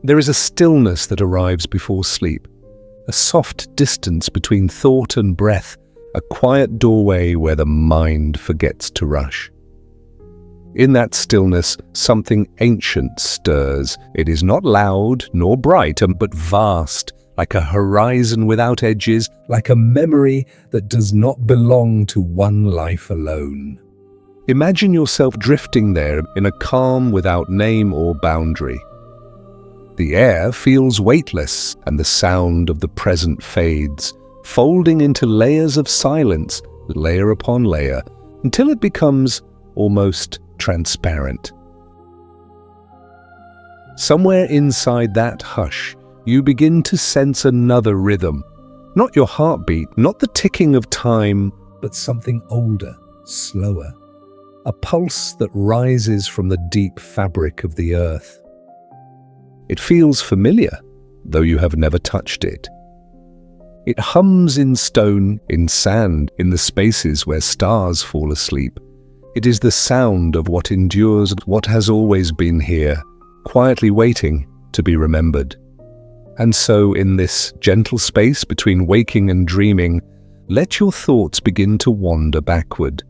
There is a stillness that arrives before sleep, a soft distance between thought and breath, a quiet doorway where the mind forgets to rush. In that stillness, something ancient stirs. It is not loud nor bright, but vast, like a horizon without edges, like a memory that does not belong to one life alone. Imagine yourself drifting there in a calm without name or boundary. The air feels weightless, and the sound of the present fades, folding into layers of silence, layer upon layer, until it becomes almost transparent. Somewhere inside that hush, you begin to sense another rhythm. Not your heartbeat, not the ticking of time, but something older, slower. A pulse that rises from the deep fabric of the earth. It feels familiar, though you have never touched it. It hums in stone, in sand, in the spaces where stars fall asleep. It is the sound of what endures, what has always been here, quietly waiting to be remembered. And so, in this gentle space between waking and dreaming, let your thoughts begin to wander backward.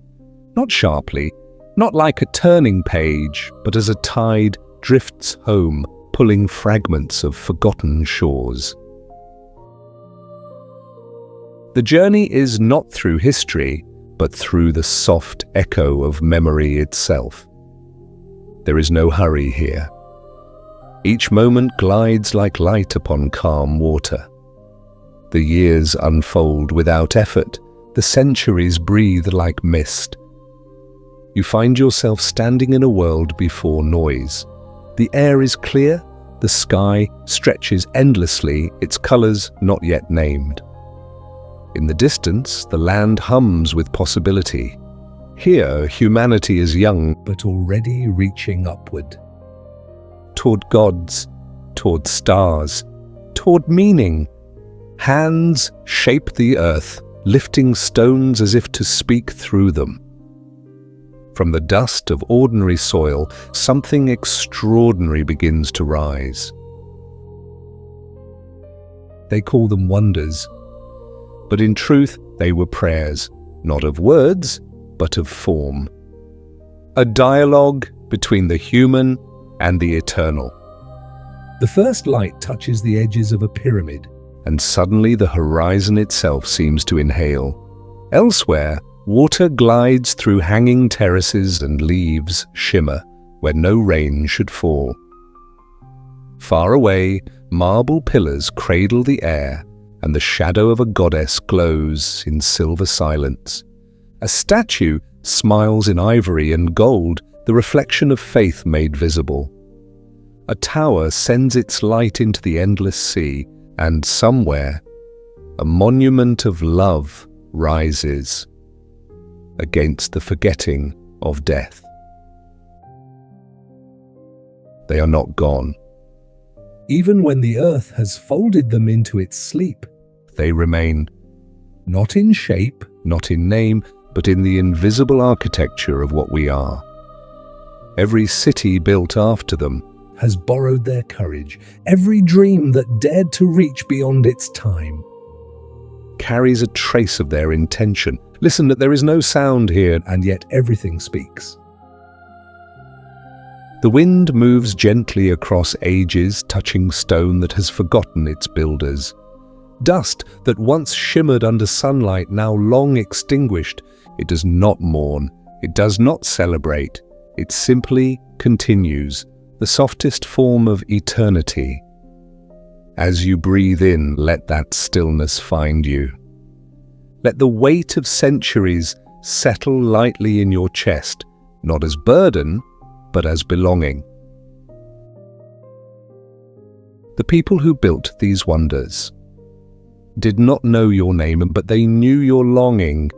Not sharply, not like a turning page, but as a tide drifts home, pulling fragments of forgotten shores. The journey is not through history, but through the soft echo of memory itself. There is no hurry here. Each moment glides like light upon calm water. The years unfold without effort, the centuries breathe like mist. You find yourself standing in a world before noise. The air is clear, the sky stretches endlessly, its colors not yet named. In the distance, the land hums with possibility. Here, humanity is young, but already reaching upward. Toward gods, toward stars, toward meaning. Hands shape the earth, lifting stones as if to speak through them. From the dust of ordinary soil, something extraordinary begins to rise. They call them wonders. But in truth, they were prayers, not of words, but of form. A dialogue between the human and the eternal. The first light touches the edges of a pyramid, and suddenly the horizon itself seems to inhale. Elsewhere, water glides through hanging terraces and leaves shimmer where no rain should fall. Far away, marble pillars cradle the air, and the shadow of a goddess glows in silver silence. A statue smiles in ivory and gold, the reflection of faith made visible. A tower sends its light into the endless sea, and somewhere, a monument of love rises against the forgetting of death. They are not gone. Even when the earth has folded them into its sleep, they remain, not in shape, not in name, but in the invisible architecture of what we are. Every city built after them has borrowed their courage. Every dream that dared to reach beyond its time carries a trace of their intention. Listen, that there is no sound here, and yet everything speaks. The wind moves gently across ages, touching stone that has forgotten its builders. Dust that once shimmered under sunlight, now long extinguished. It does not mourn, it does not celebrate, it simply continues, the softest form of eternity. As you breathe in, let that stillness find you. Let the weight of centuries settle lightly in your chest, not as burden, but as belonging. The people who built these wonders did not know your name, but they knew your longing.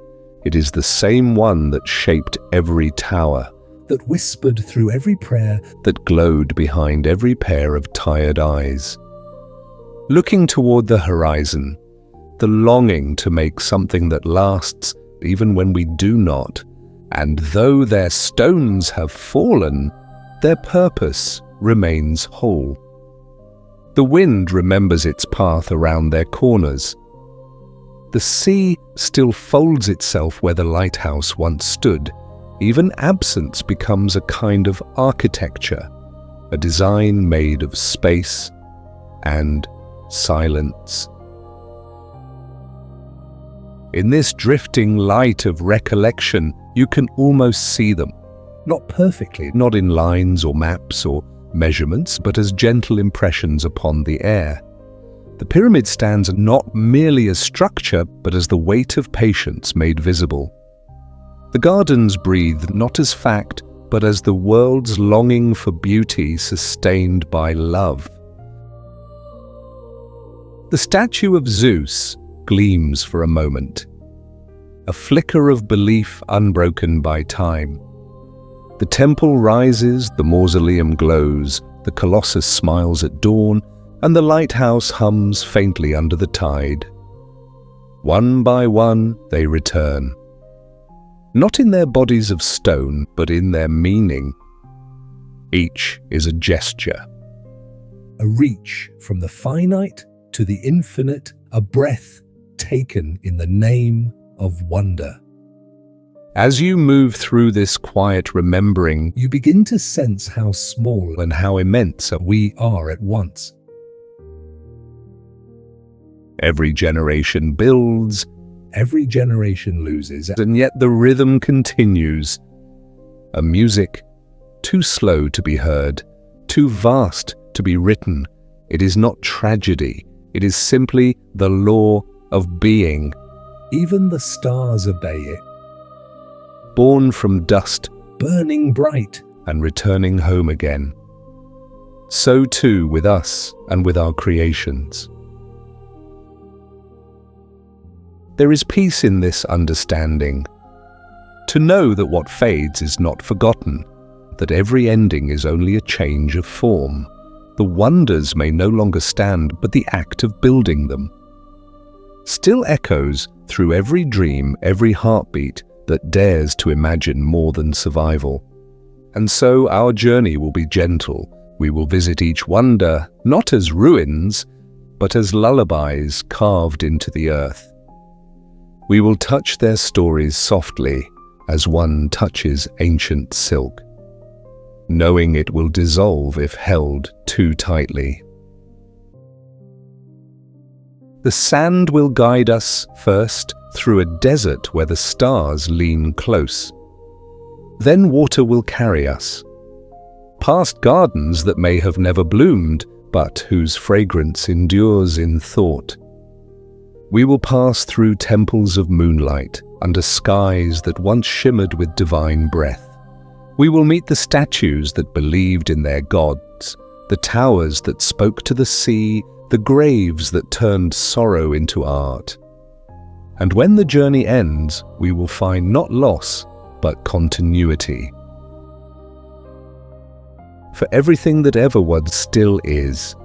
It is the same one that shaped every tower, that whispered through every prayer, that glowed behind every pair of tired eyes. Looking toward the horizon, the longing to make something that lasts even when we do not, and though their stones have fallen, their purpose remains whole. The wind remembers its path around their corners. The sea still folds itself where the lighthouse once stood. Even absence becomes a kind of architecture, a design made of space and silence. In this drifting light of recollection, you can almost see them. Not perfectly, not in lines or maps or measurements, but as gentle impressions upon the air. The pyramid stands not merely as structure, but as the weight of patience made visible. The gardens breathe not as fact, but as the world's longing for beauty sustained by love. The statue of Zeus gleams for a moment, a flicker of belief unbroken by time. The temple rises, the mausoleum glows, the colossus smiles at dawn, and the lighthouse hums faintly under the tide. One by one they return, not in their bodies of stone, but in their meaning. Each is a gesture, a reach from the finite to the infinite, a breath taken in the name of wonder. As you move through this quiet remembering, you begin to sense how small and how immense we are at once. Every generation builds, every generation loses, and yet the rhythm continues. A music too slow to be heard, too vast to be written. It is not tragedy, it is simply the law of being. Even the stars obey it. Born from dust, burning bright, and returning home again. So too with us and with our creations. There is peace in this understanding. To know that what fades is not forgotten, that every ending is only a change of form. The wonders may no longer stand, but the act of building them still echoes through every dream, every heartbeat that dares to imagine more than survival. And so our journey will be gentle. We will visit each wonder not as ruins, but as lullabies carved into the earth. We will touch their stories softly as one touches ancient silk, knowing it will dissolve if held too tightly. The sand will guide us first through a desert where the stars lean close. Then water will carry us, past gardens that may have never bloomed, but whose fragrance endures in thought. We will pass through temples of moonlight, under skies that once shimmered with divine breath. We will meet the statues that believed in their gods, the towers that spoke to the sea, the graves that turned sorrow into art. And when the journey ends, we will find not loss, but continuity. For everything that ever was still is,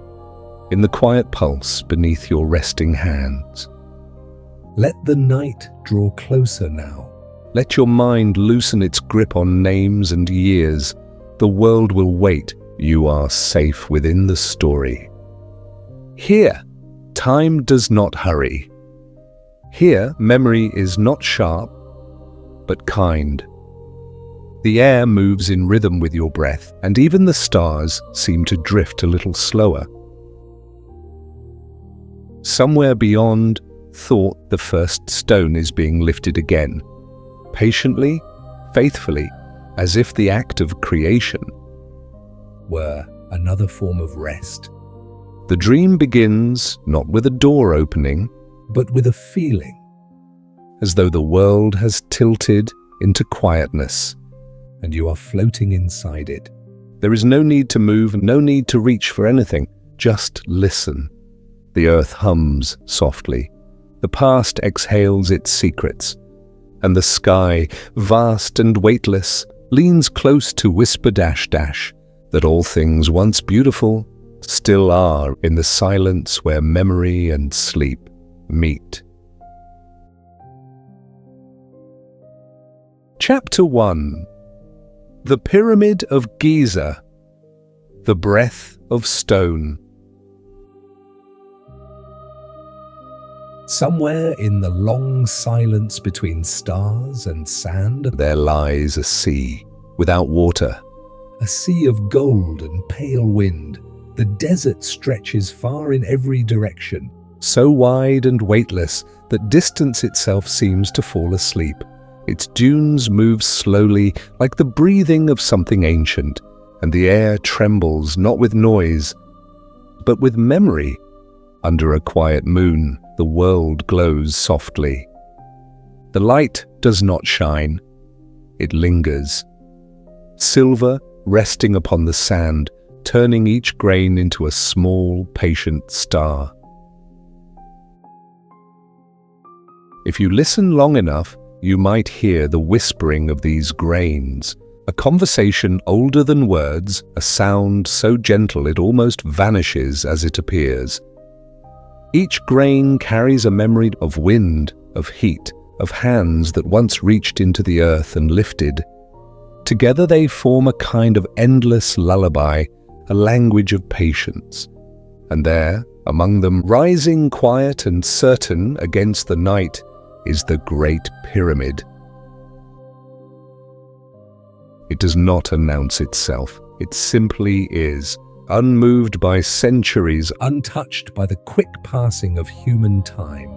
in the quiet pulse beneath your resting hands. Let the night draw closer now. Let your mind loosen its grip on names and years. The world will wait. You are safe within the story. Here, time does not hurry. Here, memory is not sharp, but kind. The air moves in rhythm with your breath, and even the stars seem to drift a little slower. Somewhere beyond thought, the first stone is being lifted again, patiently, faithfully, as if the act of creation were another form of rest. The dream begins not with a door opening, but with a feeling, as though the world has tilted into quietness, and you are floating inside it. There is no need to move, no need to reach for anything, just listen. The earth hums softly, the past exhales its secrets, and the sky, vast and weightless, leans close to whisper dash dash, that all things once beautiful still are in the silence where memory and sleep meet. Chapter 1. The Pyramid of Giza, the Breath of Stone. Somewhere in the long silence between stars and sand, there lies a sea without water, a sea of gold and pale wind. The desert stretches far in every direction, so wide and weightless that distance itself seems to fall asleep. Its dunes move slowly, like the breathing of something ancient, and the air trembles not with noise, but with memory. Under a quiet moon, the world glows softly. The light does not shine, it lingers. Silver resting upon the sand, turning each grain into a small, patient star. If you listen long enough, you might hear the whispering of these grains, a conversation older than words, a sound so gentle it almost vanishes as it appears. Each grain carries a memory of wind, of heat, of hands that once reached into the earth and lifted. Together they form a kind of endless lullaby, a language of patience. And there, among them, rising quiet and certain against the night, is the Great Pyramid. It does not announce itself. It simply is, unmoved by centuries, untouched by the quick passing of human time.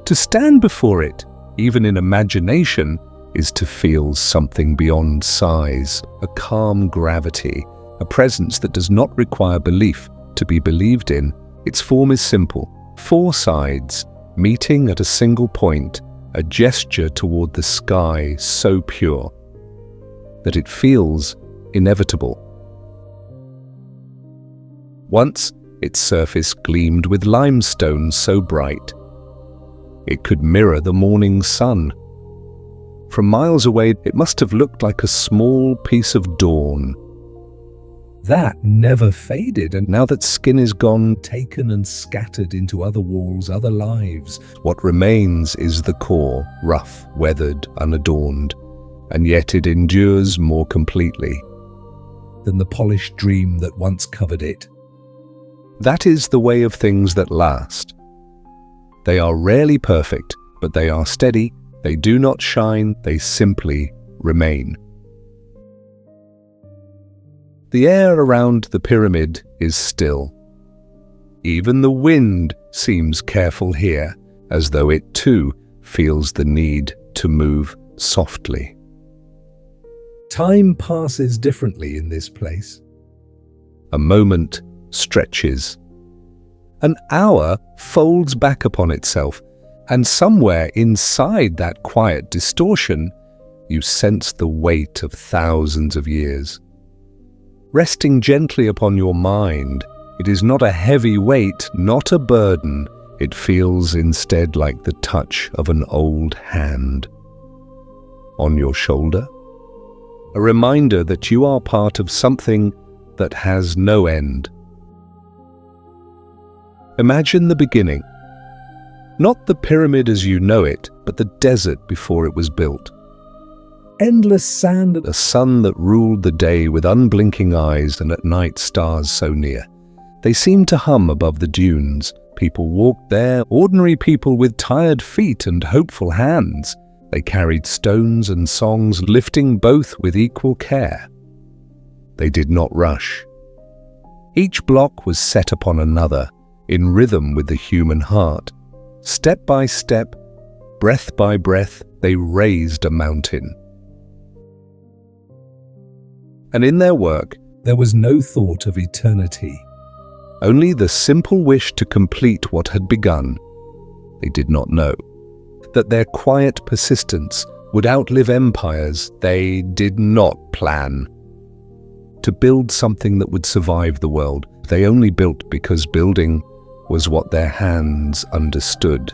To stand before it, even in imagination, is to feel something beyond size, a calm gravity, a presence that does not require belief to be believed in. Its form is simple, 4 sides, meeting at a single point, a gesture toward the sky so pure that it feels inevitable. Once, its surface gleamed with limestone so bright it could mirror the morning sun. From miles away, it must have looked like a small piece of dawn. That never faded, and now that skin is gone, taken and scattered into other walls, other lives, what remains is the core, rough, weathered, unadorned, and yet it endures more completely than the polished dream that once covered it. That is the way of things that last. They are rarely perfect, but they are steady, they do not shine, they simply remain. The air around the pyramid is still. Even the wind seems careful here, as though it too feels the need to move softly. Time passes differently in this place. A moment stretches. An hour folds back upon itself, and somewhere inside that quiet distortion, you sense the weight of thousands of years. Resting gently upon your mind, it is not a heavy weight, not a burden. It feels instead like the touch of an old hand. On your shoulder, a reminder that you are part of something that has no end. Imagine the beginning. Not the pyramid as you know it, but the desert before it was built. Endless sand, a sun that ruled the day with unblinking eyes, and at night stars so near. They seemed to hum above the dunes. People walked there, ordinary people with tired feet and hopeful hands. They carried stones and songs, lifting both with equal care. They did not rush. Each block was set upon another, in rhythm with the human heart. Step by step, breath by breath, they raised a mountain. And in their work, there was no thought of eternity, only the simple wish to complete what had begun. They did not know that their quiet persistence would outlive empires. They did not plan to build something that would survive the world. They only built because building was what their hands understood.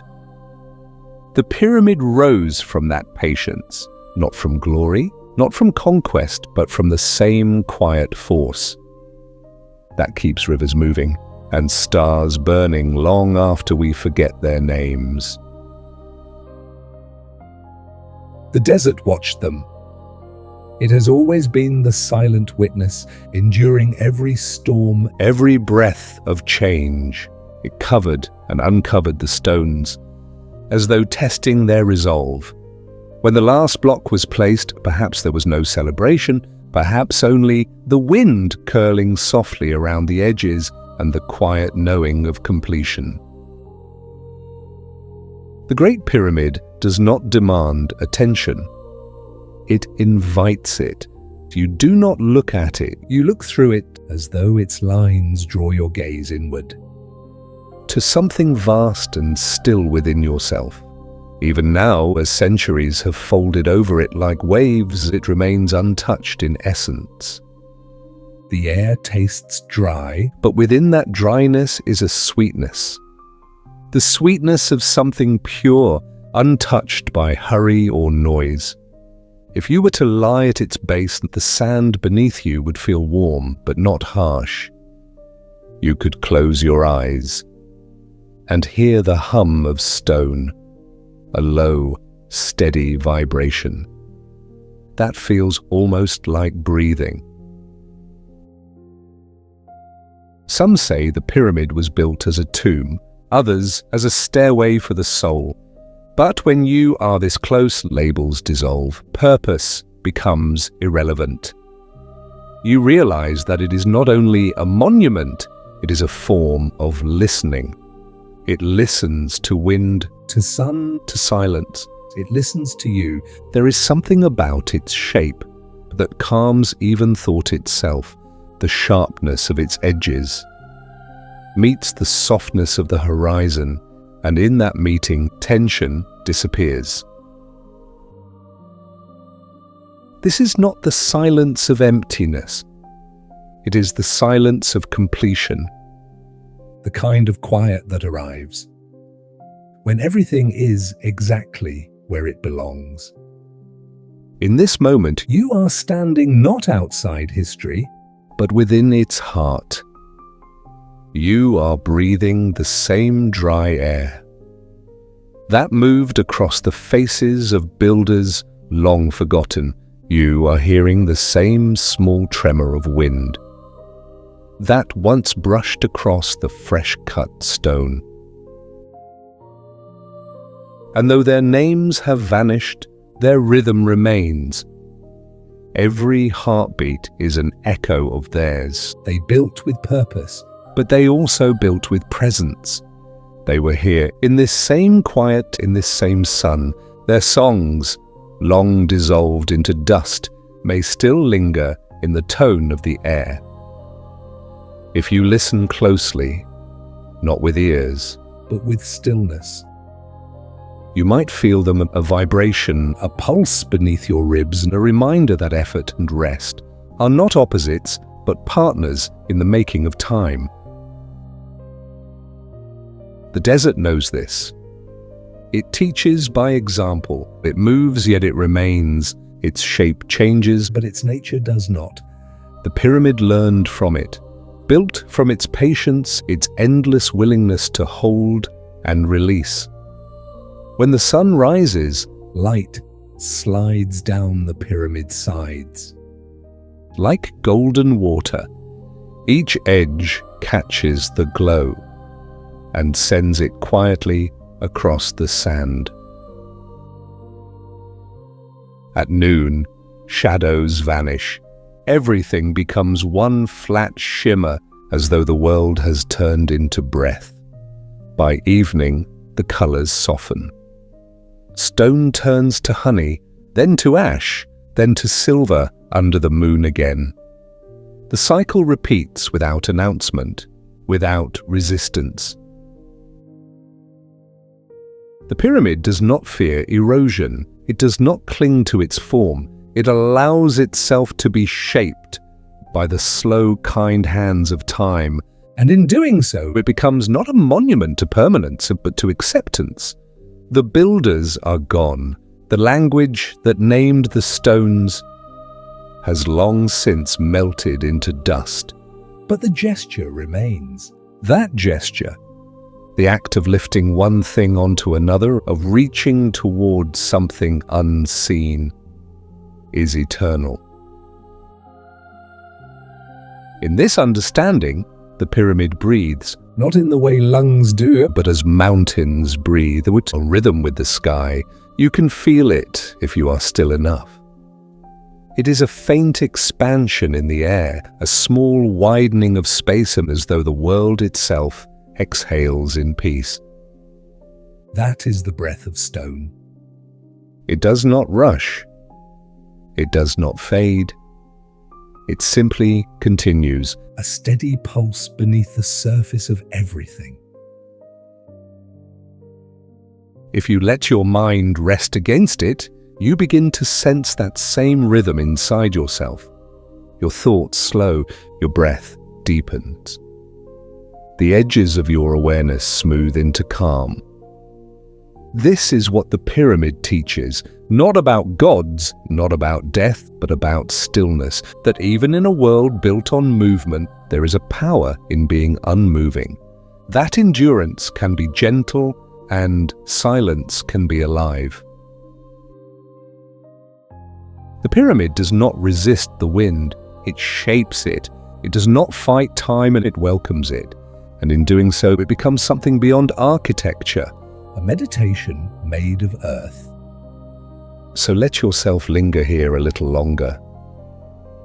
The pyramid rose from that patience, not from glory, not from conquest, but from the same quiet force that keeps rivers moving and stars burning long after we forget their names. The desert watched them. It has always been the silent witness, enduring every storm, every breath of change. It covered and uncovered the stones, as though testing their resolve. When the last block was placed, perhaps there was no celebration, perhaps only the wind curling softly around the edges and the quiet knowing of completion. The Great Pyramid does not demand attention. It invites it. You do not look at it, you look through it as though its lines draw your gaze inward, to something vast and still within yourself. Even now, as centuries have folded over it like waves, it remains untouched in essence. The air tastes dry, but within that dryness is a sweetness. The sweetness of something pure, untouched by hurry or noise. If you were to lie at its base, the sand beneath you would feel warm, but not harsh. You could close your eyes and hear the hum of stone, a low, steady vibration. That feels almost like breathing. Some say the pyramid was built as a tomb, others as a stairway for the soul. But when you are this close, labels dissolve, purpose becomes irrelevant. You realize that it is not only a monument, it is a form of listening. It listens to wind, to sun, to silence. It listens to you. There is something about its shape that calms even thought itself. The sharpness of its edges meets the softness of the horizon, and in that meeting, tension disappears. This is not the silence of emptiness. It is the silence of completion, the kind of quiet that arrives when everything is exactly where it belongs. In this moment, you are standing not outside history, but within its heart. You are breathing the same dry air that moved across the faces of builders long forgotten. You are hearing the same small tremor of wind that once brushed across the fresh-cut stone. And though their names have vanished, their rhythm remains. Every heartbeat is an echo of theirs. They built with purpose, but they also built with presence. They were here in this same quiet, in this same sun. Their songs, long dissolved into dust, may still linger in the tone of the air. If you listen closely, not with ears, but with stillness, you might feel them a vibration, a pulse beneath your ribs, and a reminder that effort and rest are not opposites, but partners in the making of time. The desert knows this. It teaches by example. It moves, yet it remains. Its shape changes, but its nature does not. The pyramid learned from it, built from its patience, its endless willingness to hold and release. When the sun rises, light slides down the pyramid sides. Like golden water, each edge catches the glow and sends it quietly across the sand. At noon, shadows vanish. Everything becomes one flat shimmer, as though the world has turned into breath. By evening, the colors soften. Stone turns to honey, then to ash, then to silver under the moon again. The cycle repeats without announcement, without resistance. The pyramid does not fear erosion. It does not cling to its form. It allows itself to be shaped by the slow, kind hands of time. And in doing so, it becomes not a monument to permanence, but to acceptance. The builders are gone. The language that named the stones has long since melted into dust. But the gesture remains. That gesture, the act of lifting one thing onto another, of reaching towards something unseen, is eternal. In this understanding, the pyramid breathes, not in the way lungs do, but as mountains breathe, with a rhythm with the sky. You can feel it if you are still enough. It is a faint expansion in the air, a small widening of space, as though the world itself exhales in peace. That is the breath of stone. It does not rush. It does not fade. It simply continues, a steady pulse beneath the surface of everything. If you let your mind rest against it, you begin to sense that same rhythm inside yourself. Your thoughts slow, your breath deepens. The edges of your awareness smooth into calm. This is what the pyramid teaches, not about gods, not about death, but about stillness, that even in a world built on movement, there is a power in being unmoving. That endurance can be gentle and silence can be alive. The pyramid does not resist the wind, it shapes it. It does not fight time and it welcomes it. And in doing so, it becomes something beyond architecture, a meditation made of earth. So let yourself linger here a little longer.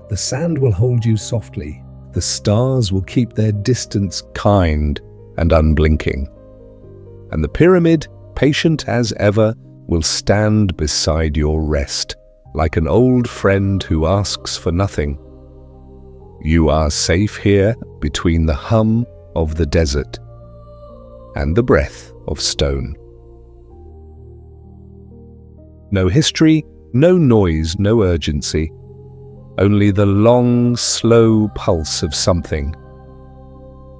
The sand will hold you softly. The stars will keep their distance kind and unblinking. And the pyramid, patient as ever, will stand beside your rest, like an old friend who asks for nothing. You are safe here between the hum of the desert and the breath of stone. No history, no noise, no urgency, only the long, slow pulse of something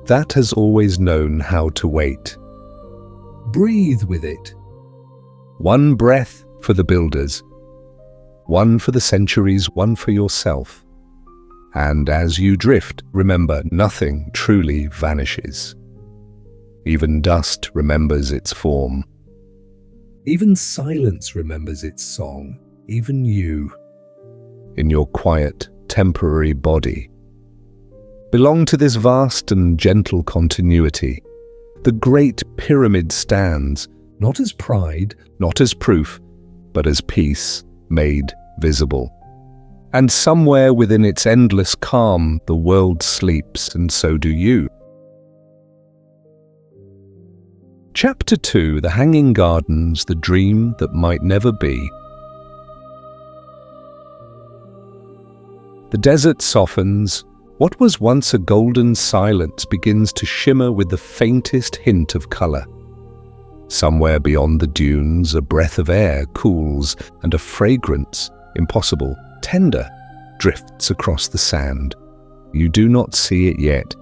that has always known how to wait. Breathe with it. One breath for the builders, one for the centuries, one for yourself. And as you drift, remember, nothing truly vanishes. Even dust remembers its form. Even silence remembers its song. Even you, in your quiet, temporary body, belong to this vast and gentle continuity. The great pyramid stands, not as pride, not as proof, but as peace made visible. And somewhere within its endless calm, the world sleeps, and so do you. Chapter 2, The Hanging Gardens, the Dream That Might Never Be. The desert softens. What was once a golden silence begins to shimmer with the faintest hint of color. Somewhere beyond the dunes, a breath of air cools, and a fragrance, impossible, tender, drifts across the sand. You do not see it yet.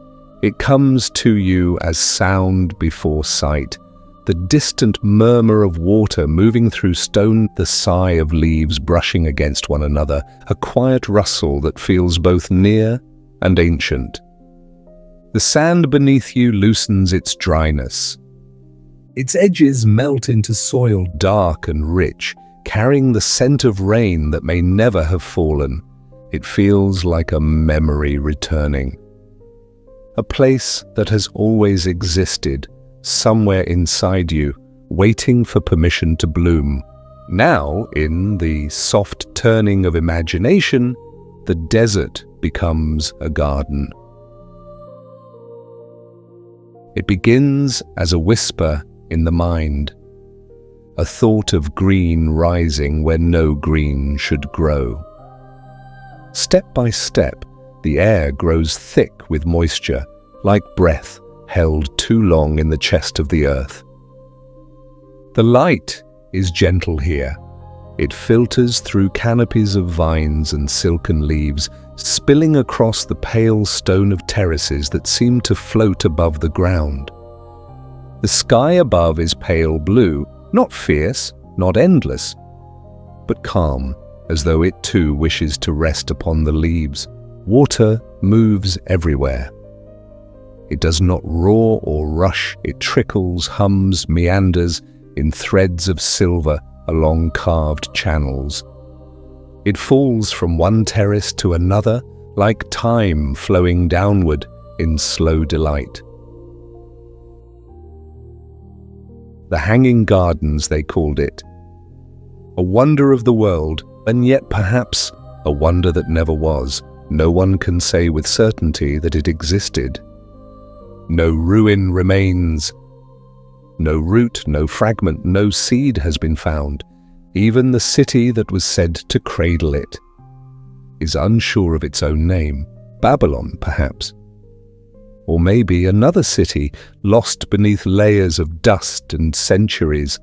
It comes to you as sound before sight, the distant murmur of water moving through stone, the sigh of leaves brushing against one another, a quiet rustle that feels both near and ancient. The sand beneath you loosens its dryness. Its edges melt into soil dark and rich, carrying the scent of rain that may never have fallen. It feels like a memory returning. A place that has always existed, somewhere inside you, waiting for permission to bloom. Now, in the soft turning of imagination, the desert becomes a garden. It begins as a whisper in the mind, a thought of green rising where no green should grow. Step by step, the air grows thick with moisture, like breath held too long in the chest of the earth. The light is gentle here. It filters through canopies of vines and silken leaves, spilling across the pale stone of terraces that seem to float above the ground. The sky above is pale blue, not fierce, not endless, but calm, as though it too wishes to rest upon the leaves. Water moves everywhere. It does not roar or rush. It trickles, hums, meanders in threads of silver along carved channels. It falls from one terrace to another, like time flowing downward in slow delight. the hanging gardens they called it. A wonder of the world, and yet perhaps a wonder that never was. No one can say with certainty that it existed. No ruin remains. No root, no fragment, no seed has been found. Even the city that was said to cradle it is unsure of its own name. Babylon, perhaps. Or maybe another city lost beneath layers of dust and centuries.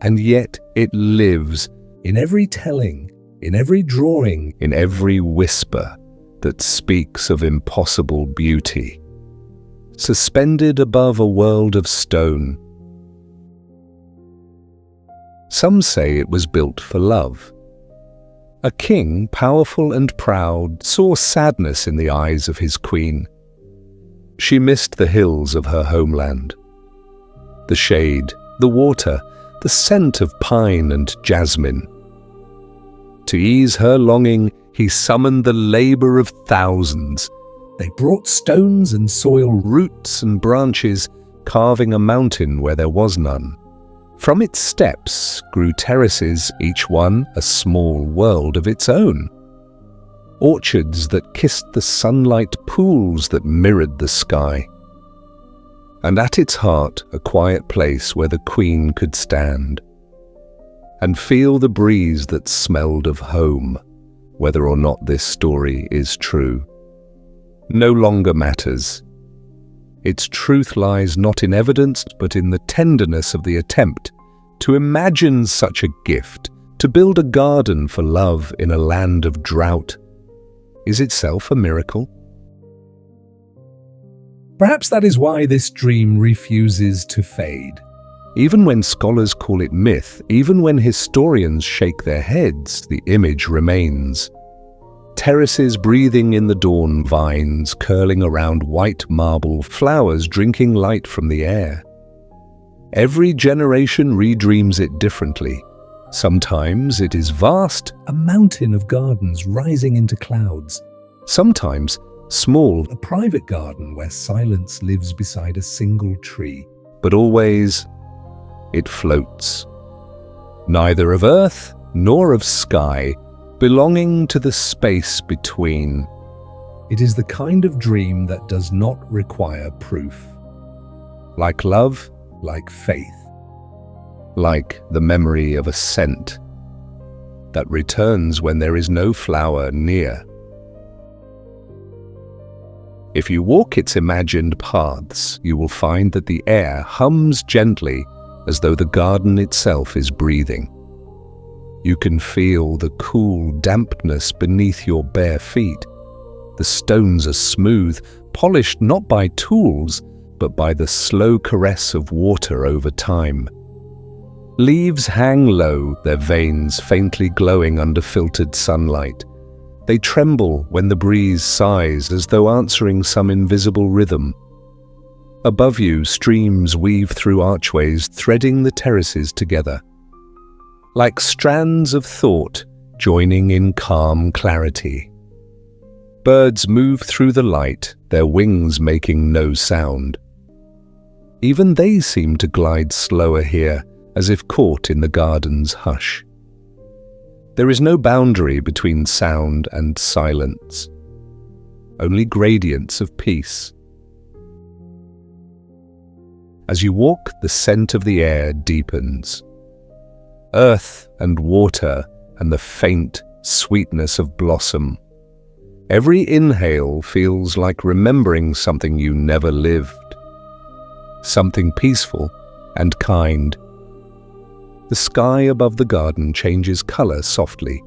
And yet it lives in every telling, in every drawing, in every whisper that speaks of impossible beauty, suspended above a world of stone. Some say it was built for love. A king, powerful and proud, saw sadness in the eyes of his queen. She missed the hills of her homeland, the shade, the water, the scent of pine and jasmine. To ease her longing, he summoned the labor of thousands. They brought stones and soil, roots and branches, carving a mountain where there was none. From its steps grew terraces, each one a small world of its own. Orchards that kissed the sunlight, pools that mirrored the sky. And at its heart, a quiet place where the queen could stand and feel the breeze that smelled of home, whether or not this story is true. No longer matters. Its truth lies not in evidence, but in the tenderness of the attempt to imagine such a gift, to build a garden for love in a land of drought, is itself a miracle. Perhaps that is why this dream refuses to fade. Even when scholars call it myth, even when historians shake their heads, the image remains. Terraces breathing in the dawn, vines curling around white marble, flowers drinking light from the air. Every generation redreams it differently. Sometimes it is vast, a mountain of gardens rising into clouds. Sometimes small, a private garden where silence lives beside a single tree. But always it floats, neither of earth nor of sky, belonging to the space between. It is the kind of dream that does not require proof. Like love, like faith, like the memory of a scent that returns when there is no flower near. If you walk its imagined paths, you will find that the air hums gently as though the garden itself is breathing. You can feel the cool dampness beneath your bare feet. The stones are smooth, polished not by tools, but by the slow caress of water over time. Leaves hang low, their veins faintly glowing under filtered sunlight. They tremble when the breeze sighs as though answering some invisible rhythm. Above you, streams weave through archways, threading the terraces together. Like strands of thought joining in calm clarity. Birds move through the light, their wings making no sound. Even they seem to glide slower here, as if caught in the garden's hush. There is no boundary between sound and silence, only gradients of peace. As you walk, the scent of the air deepens. Earth and water and the faint sweetness of blossom. Every inhale feels like remembering something you never lived. Something peaceful and kind. The sky above the garden changes color softly.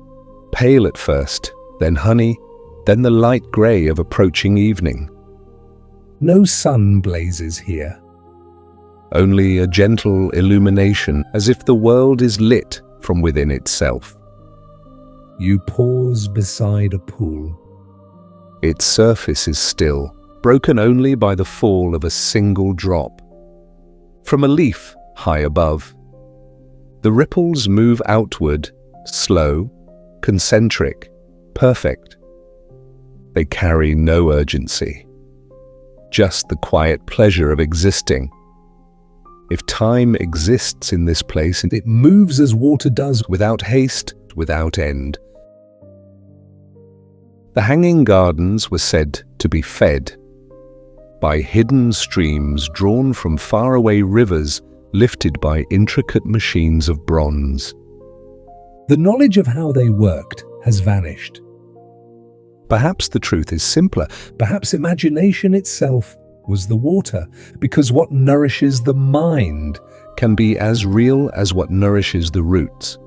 Pale at first, then honey, then the light gray of approaching evening. No sun blazes here. Only a gentle illumination, as if the world is lit from within itself. You pause beside a pool. Its surface is still, broken only by the fall of a single drop. From a leaf high above. The ripples move outward, slow, concentric, perfect. They carry no urgency, just the quiet pleasure of existing. If time exists in this place, it moves as water does, without haste, without end. The hanging gardens were said to be fed by hidden streams drawn from faraway rivers lifted by intricate machines of bronze. The knowledge of how they worked has vanished. Perhaps the truth is simpler. Perhaps imagination itself was the water, because what nourishes the mind can be as real as what nourishes the roots.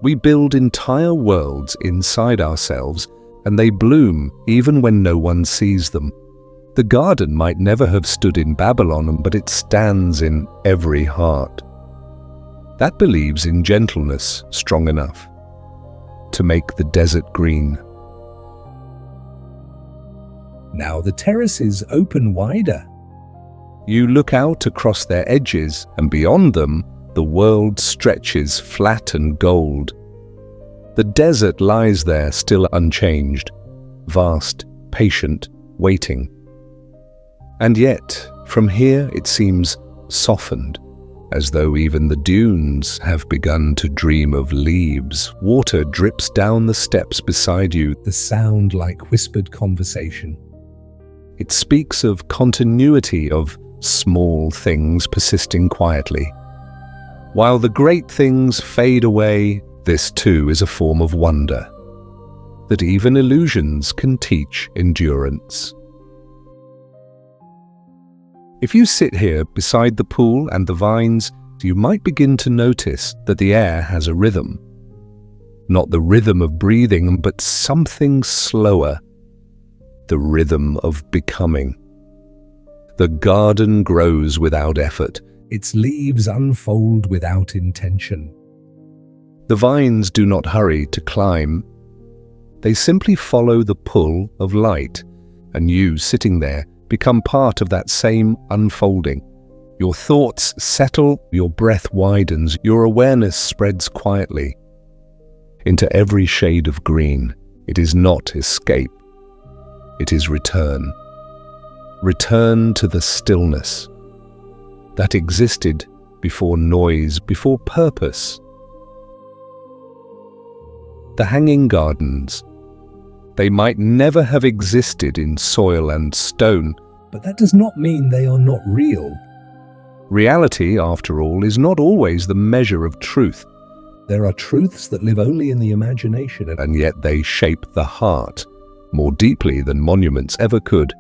We build entire worlds inside ourselves, and they bloom even when no one sees them. The garden might never have stood in Babylon, but it stands in every heart. That believes in gentleness strong enough to make the desert green. Now the terraces open wider. You look out across their edges, and beyond them, the world stretches flat and gold. The desert lies there still unchanged, vast, patient, waiting. And yet, from here it seems softened, as though even the dunes have begun to dream of leaves. Water drips down the steps beside you, The sound like whispered conversation. It speaks of continuity, of small things persisting quietly. While the great things fade away, this too is a form of wonder, that even illusions can teach endurance. If you sit here beside the pool and the vines, you might begin to notice that the air has a rhythm. Not the rhythm of breathing, but something slower. The rhythm of becoming. The garden grows without effort. Its leaves unfold without intention. The vines do not hurry to climb. They simply follow the pull of light, and you, sitting there, become part of that same unfolding. Your thoughts settle, your breath widens, your awareness spreads quietly into every shade of green. It is not escape. It is return. Return to the stillness that existed before noise, before purpose. The hanging gardens. They might never have existed in soil and stone. But that does not mean they are not real. Reality, after all, is not always the measure of truth. There are truths that live only in the imagination, And yet they shape the heart more deeply than monuments ever could.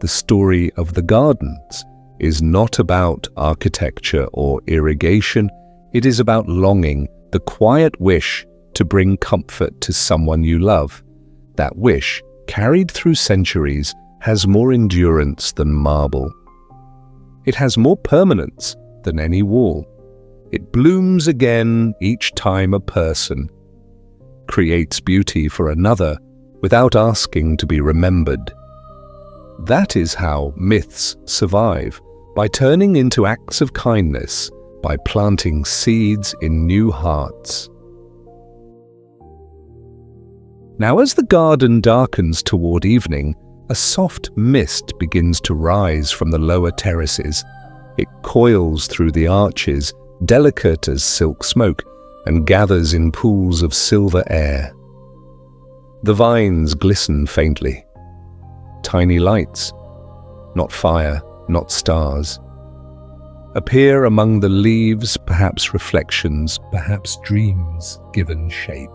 The story of the gardens is not about architecture or irrigation. It is about longing, the quiet wish to bring comfort to someone you love. That wish, carried through centuries, has more endurance than marble. It has more permanence than any wall. It blooms again each time a person creates beauty for another without asking to be remembered. That is how myths survive, by turning into acts of kindness, by planting seeds in new hearts. Now, as the garden darkens toward evening, a soft mist begins to rise from the lower terraces. It coils through the arches, delicate as silk smoke, and gathers in pools of silver air. The vines glisten faintly. Tiny lights, not fire, not stars, appear among the leaves, perhaps reflections, perhaps dreams given shape.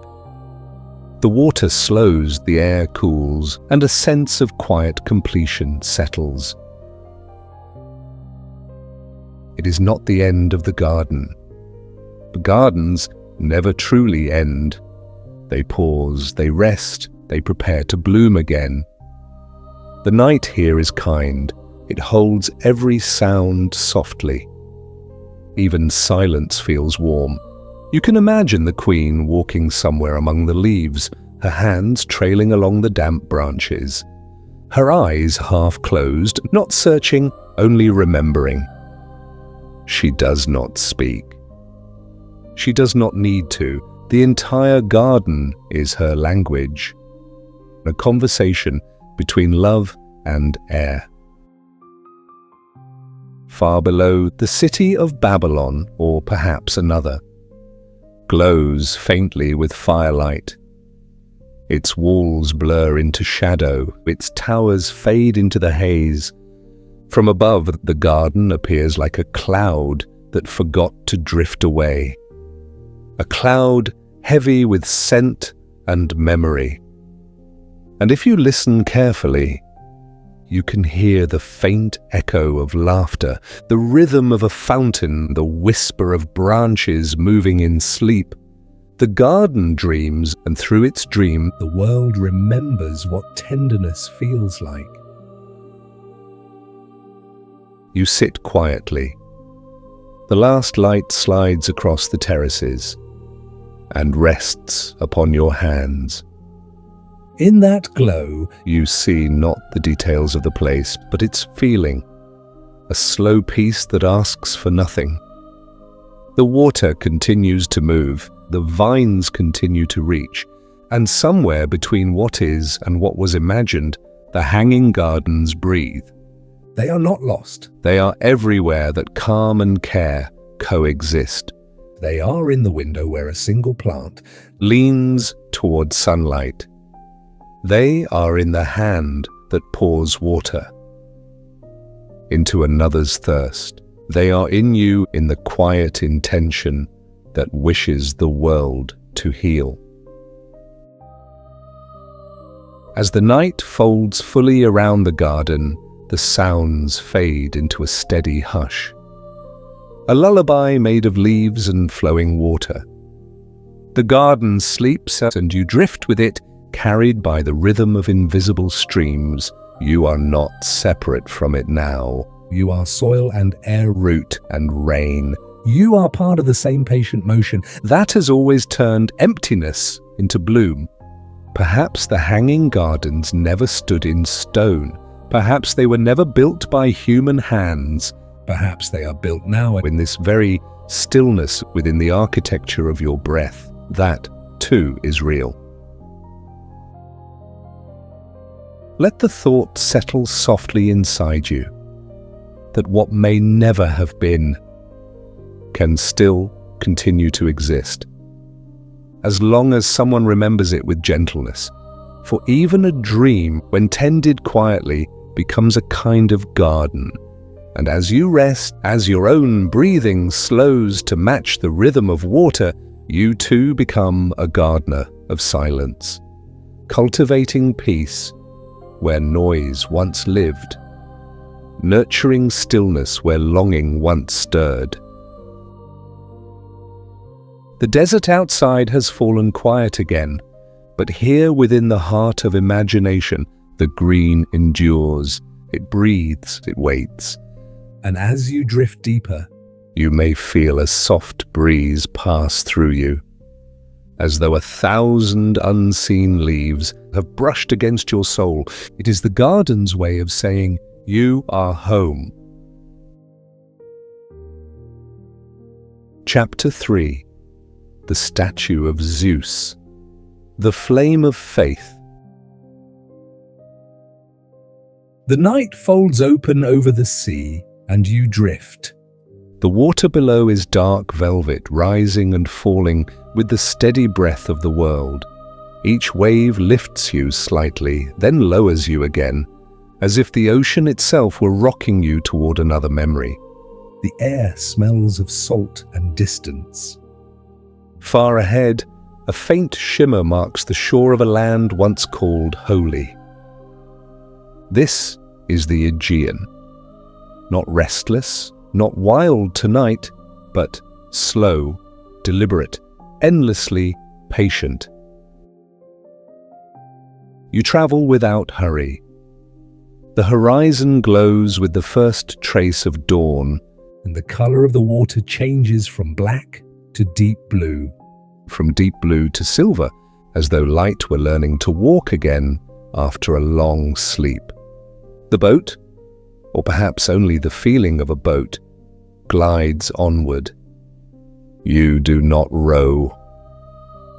The water slows, the air cools, and a sense of quiet completion settles. It is not the end of the garden. The gardens never truly end. They pause, they rest, they prepare to bloom again. The night here is kind. It holds every sound softly. Even silence feels warm. You can imagine the queen walking somewhere among the leaves, her hands trailing along the damp branches. Her eyes half closed, not searching, only remembering. She does not speak. She does not need to. The entire garden is her language. A conversation between love and air. far below, the city of Babylon, or perhaps another, glows faintly with firelight. Its walls blur into shadow, its towers fade into the haze. From above, the garden appears like a cloud that forgot to drift away. A cloud heavy with scent and memory. And if you listen carefully, you can hear the faint echo of laughter, the rhythm of a fountain, the whisper of branches moving in sleep. The garden dreams, and through its dream, the world remembers what tenderness feels like. You sit quietly. The last light slides across the terraces and rests upon your hands. In that glow, you see not the details of the place, but its feeling, a slow peace that asks for nothing. The water continues to move, the vines continue to reach, and somewhere between what is and what was imagined, the hanging gardens breathe. They are not lost. They are everywhere that calm and care coexist. They are in the window where a single plant leans toward sunlight. They are in the hand that pours water into another's thirst. They are in you in the quiet intention that wishes the world to heal. As the night folds fully around the garden, the sounds fade into a steady hush. A lullaby made of leaves and flowing water. The garden sleeps and you drift with it, carried by the rhythm of invisible streams. You are not separate from it now. You are soil and air, root and rain. You are part of the same patient motion that has always turned emptiness into bloom. Perhaps the hanging gardens never stood in stone. Perhaps they were never built by human hands. Perhaps they are built now in this very stillness within the architecture of your breath. That, too, is real. Let the thought settle softly inside you that what may never have been can still continue to exist, as long as someone remembers it with gentleness. For even a dream, when tended quietly, becomes a kind of garden. And as you rest, as your own breathing slows to match the rhythm of water, you too become a gardener of silence, cultivating peace where noise once lived, nurturing stillness where longing once stirred. The desert outside has fallen quiet again, but here within the heart of imagination, the green endures. It breathes, it waits. And as you drift deeper, you may feel a soft breeze pass through you, as though 1,000 unseen leaves have brushed against your soul. It is the garden's way of saying, you are home. Chapter 3. The Statue of Zeus. The Flame of Faith. The night folds open over the sea, and you drift. The water below is dark velvet, rising and falling with the steady breath of the world. Each wave lifts you slightly, then lowers you again, as if the ocean itself were rocking you toward another memory. The air smells of salt and distance. Far ahead, a faint shimmer marks the shore of a land once called holy. This is the Aegean. Not restless, not wild tonight, but slow, deliberate, endlessly patient. You travel without hurry. The horizon glows with the first trace of dawn, and the color of the water changes from black to deep blue. From deep blue to silver, as though light were learning to walk again after a long sleep. The boat, or perhaps only the feeling of a boat, glides onward. You do not row.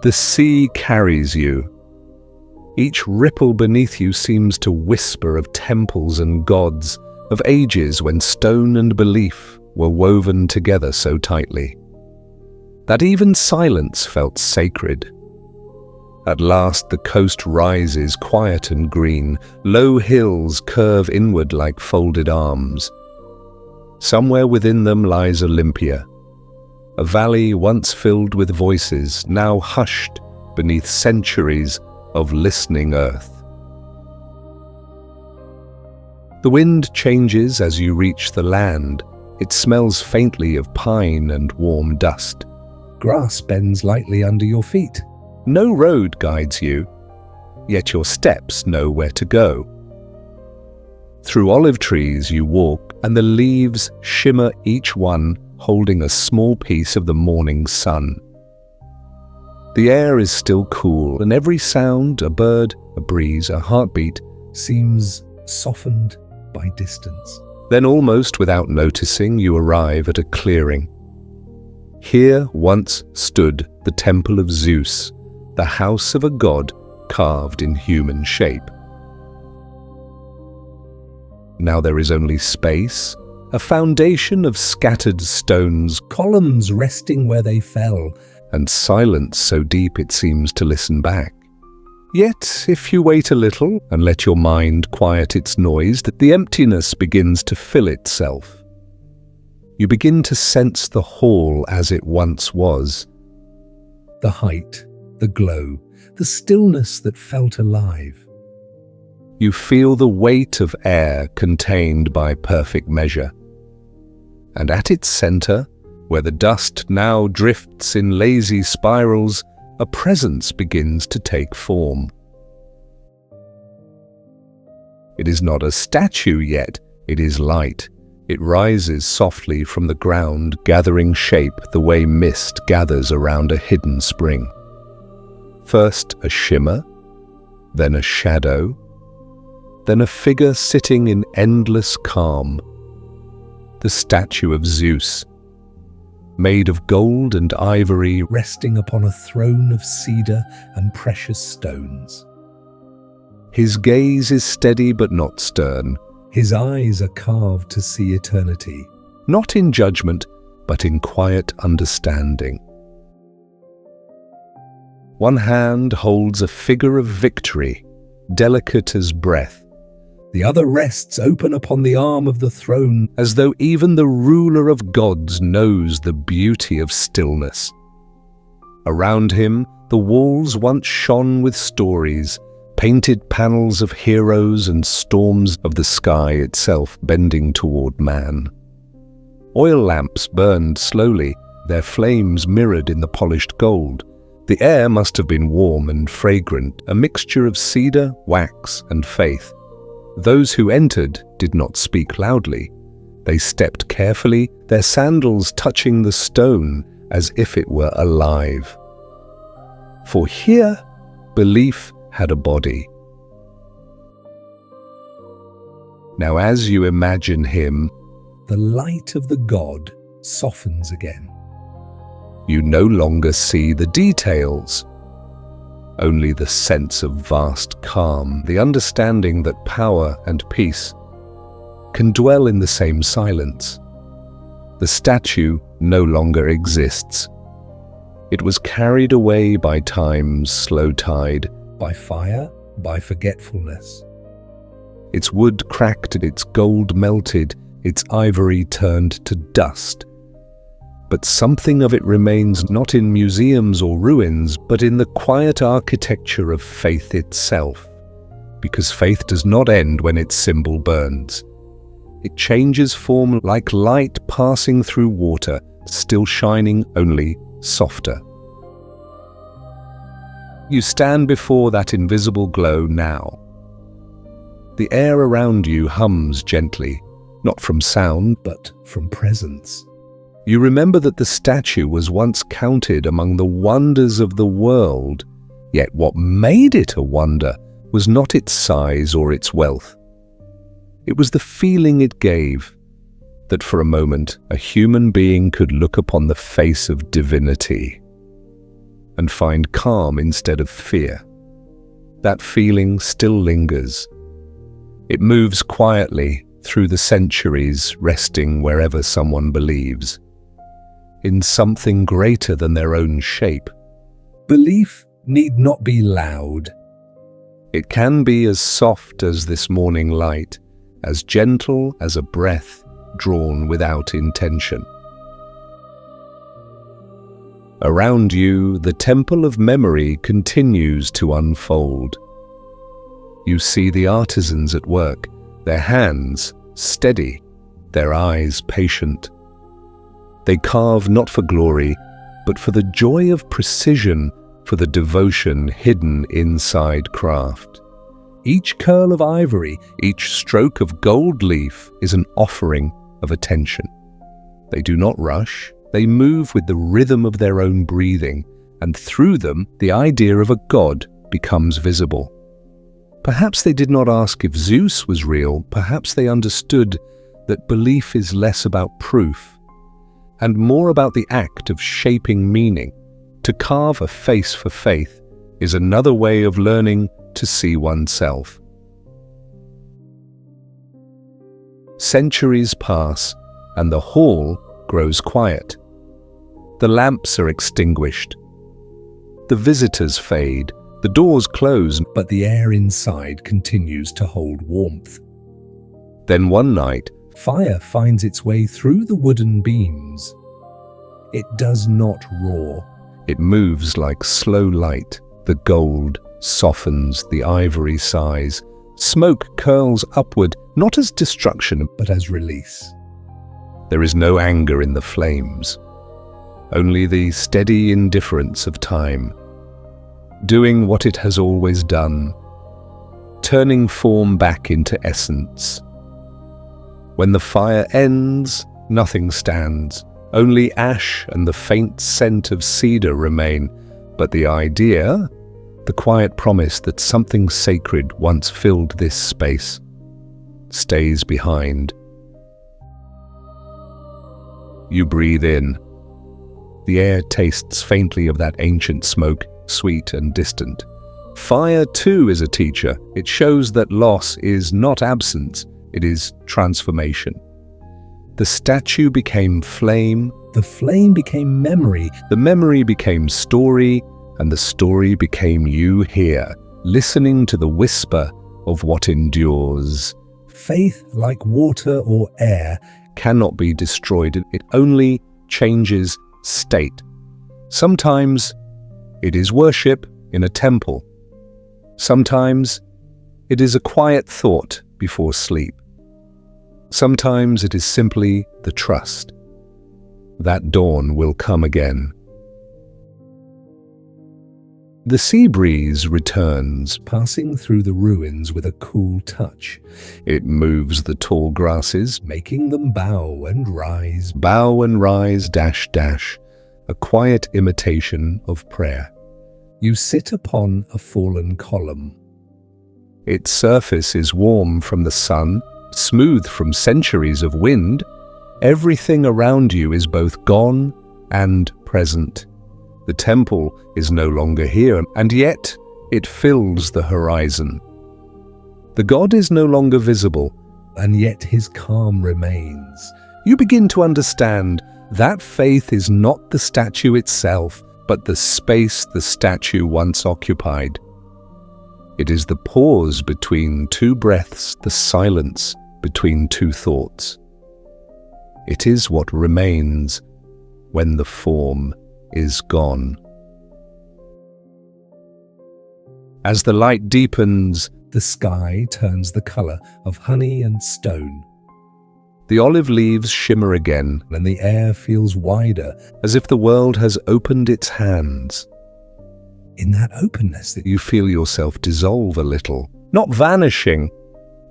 The sea carries you. Each ripple beneath you seems to whisper of temples and gods, of ages when stone and belief were woven together so tightly that even silence felt sacred. At last the coast rises quiet and green, low hills curve inward like folded arms. Somewhere within them lies Olympia, a valley once filled with voices, now hushed beneath centuries of listening earth. The wind changes as you reach the land. It smells faintly of pine and warm dust. Grass bends lightly under your feet. No road guides you, yet your steps know where to go. Through olive trees you walk, and the leaves shimmer, each one holding a small piece of the morning sun. The air is still cool, and every sound, a bird, a breeze, a heartbeat, seems softened by distance. Then almost without noticing, you arrive at a clearing. Here once stood the temple of Zeus, the house of a god carved in human shape. Now there is only space, a foundation of scattered stones, Columns resting where they fell, and silence so deep it seems to listen back. Yet, if you wait a little and let your mind quiet its noise, the emptiness begins to fill itself. You begin to sense the hall as it once was. the height, the glow, the stillness that felt alive. You feel the weight of air contained by perfect measure. And at its center, where the dust now drifts in lazy spirals, a presence begins to take form. It is not a statue yet, it is light. It rises softly from the ground, gathering shape the way mist gathers around a hidden spring. First a shimmer, then a shadow, then a figure sitting in endless calm. The statue of Zeus, made of gold and ivory, resting upon a throne of cedar and precious stones. His gaze is steady but not stern, His eyes are carved to see eternity. not in judgment, but in quiet understanding. One hand holds a figure of victory, delicate as breath, The other rests open upon the arm of the throne, as though even the ruler of gods knows the beauty of stillness. Around him, the walls once shone with stories, painted panels of heroes and storms of the sky itself bending toward man. Oil lamps burned slowly, their flames mirrored in the polished gold. The air must have been warm and fragrant, a mixture of cedar, wax, and faith. Those who entered did not speak loudly. They stepped carefully, their sandals touching the stone as if it were alive. For here, belief had a body. Now as you imagine him, the light of the god softens again. you no longer see the details, only the sense of vast calm, the understanding that power and peace can dwell in the same silence. The statue no longer exists. It was carried away by time's slow tide. By fire, by forgetfulness. Its wood cracked and its gold melted, its ivory turned to dust. But something of it remains not in museums or ruins, but in the quiet architecture of faith itself. Because faith does not end when its symbol burns. It changes form like light passing through water, still shining, only softer. You stand before that invisible glow now. The air around you hums gently, not from sound, But from presence. You remember that the statue was once counted among the wonders of the world, yet what made it a wonder was not its size or its wealth. It was the feeling it gave, that for a moment a human being could look upon the face of divinity and find calm instead of fear. That feeling still lingers. It moves quietly, through the centuries, resting wherever someone believes, in something greater than their own shape. Belief need not be loud. It can be as soft as this morning light, as gentle as a breath drawn without intention. Around you, the temple of memory continues to unfold. You see the artisans at work, their hands steady, their eyes patient. They carve not for glory, but for the joy of precision, for the devotion hidden inside craft. Each curl of ivory, each stroke of gold leaf is an offering of attention. They do not rush, they move with the rhythm of their own breathing, and through them the idea of a god becomes visible. Perhaps they did not ask if Zeus was real, perhaps they understood that belief is less about proof and more about the act of shaping meaning. To carve a face for faith is another way of learning to see oneself. Centuries pass, and the hall grows quiet. The lamps are extinguished. The visitors fade. The doors close, but the air inside continues to hold warmth. Then one night, fire finds its way through the wooden beams. It does not roar. It moves like slow light. The gold softens, the ivory sighs. Smoke curls upward, not as destruction, but as release. There is no anger in the flames, only the steady indifference of time, doing what it has always done, turning form back into essence. When the fire ends, nothing stands. Only ash and the faint scent of cedar remain, but the idea, the quiet promise that something sacred once filled this space, stays behind. You breathe in. The air tastes faintly of that ancient smoke, sweet and distant. Fire, too, is a teacher. It shows that loss is not absence, it is transformation. The statue became flame. The flame became memory. The memory became story, and the story became you here, listening to the whisper of what endures. Faith, like water or air, cannot be destroyed. It only changes state. Sometimes it is worship in a temple. Sometimes it is a quiet thought before sleep. Sometimes it is simply the trust that dawn will come again. The sea breeze returns, passing through the ruins with a cool touch. It moves the tall grasses, making them bow and rise, dash, dash, a quiet imitation of prayer. You sit upon a fallen column. Its surface is warm from the sun, smooth from centuries of wind. Everything around you is both gone and present. The temple is no longer here, and yet it fills the horizon. The god is no longer visible, and yet his calm remains. You begin to understand that faith is not the statue itself, but the space the statue once occupied. It is the pause between two breaths, the silence between two thoughts. It is what remains when the form is gone. As the light deepens, the sky turns the color of honey and stone. The olive leaves shimmer again, and the air feels wider, as if the world has opened its hands. In that openness, you feel yourself dissolve a little, not vanishing,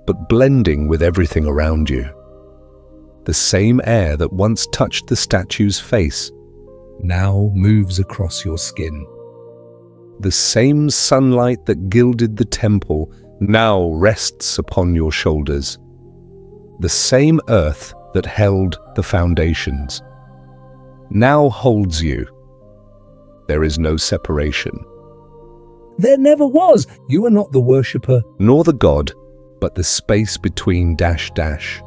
but blending with everything around you. The same air that once touched the statue's face now moves across your skin. The same sunlight that gilded the temple now rests upon your shoulders. The same earth that held the foundations now holds you. There is no separation. There never was. You are not the worshipper, nor the god, but the space between dash dash,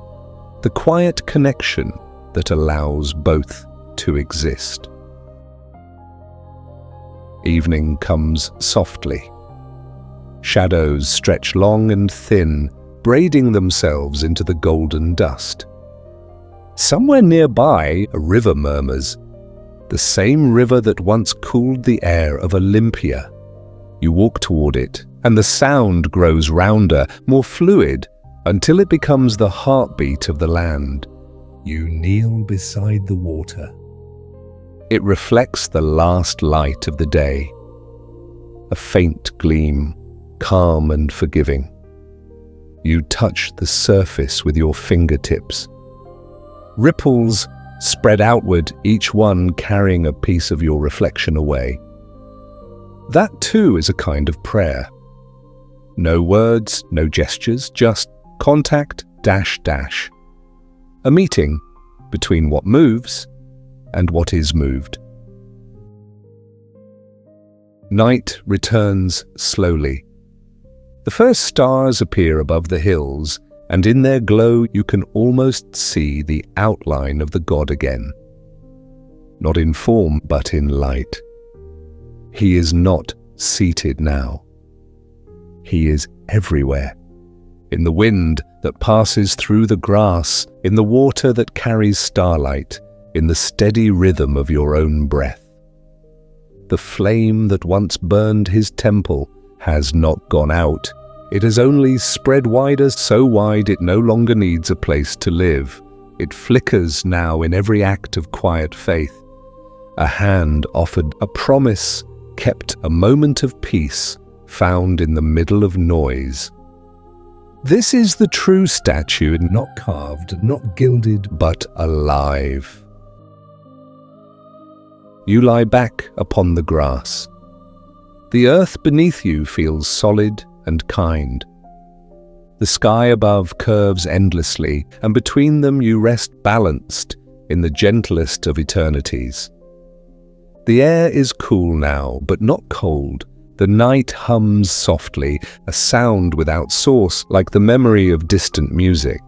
the quiet connection that allows both to exist. Evening comes softly. Shadows stretch long and thin, braiding themselves into the golden dust. Somewhere nearby, a river murmurs, the same river that once cooled the air of Olympia. You walk toward it, and the sound grows rounder, more fluid, until it becomes the heartbeat of the land. You kneel beside the water. It reflects the last light of the day. A faint gleam, calm and forgiving. You touch the surface with your fingertips. Ripples spread outward, each one carrying a piece of your reflection away. That too is a kind of prayer. No words, no gestures, just contact dash dash. A meeting between what moves and what is moved. Night returns slowly. The first stars appear above the hills, and in their glow you can almost see the outline of the god again. Not in form, but in light. He is not seated now. He is everywhere. In the wind that passes through the grass, in the water that carries starlight, in the steady rhythm of your own breath. The flame that once burned his temple has not gone out. It has only spread wider, so wide it no longer needs a place to live. It flickers now in every act of quiet faith. A hand offered, a promise kept, a moment of peace found in the middle of noise. This is the true statue, Not carved, not gilded, but alive. You lie back upon the grass. The earth beneath you feels solid and kind. The sky above curves endlessly, and between them you rest balanced in the gentlest of eternities. The air is cool now, but not cold. The night hums softly, a sound without source, like the memory of distant music.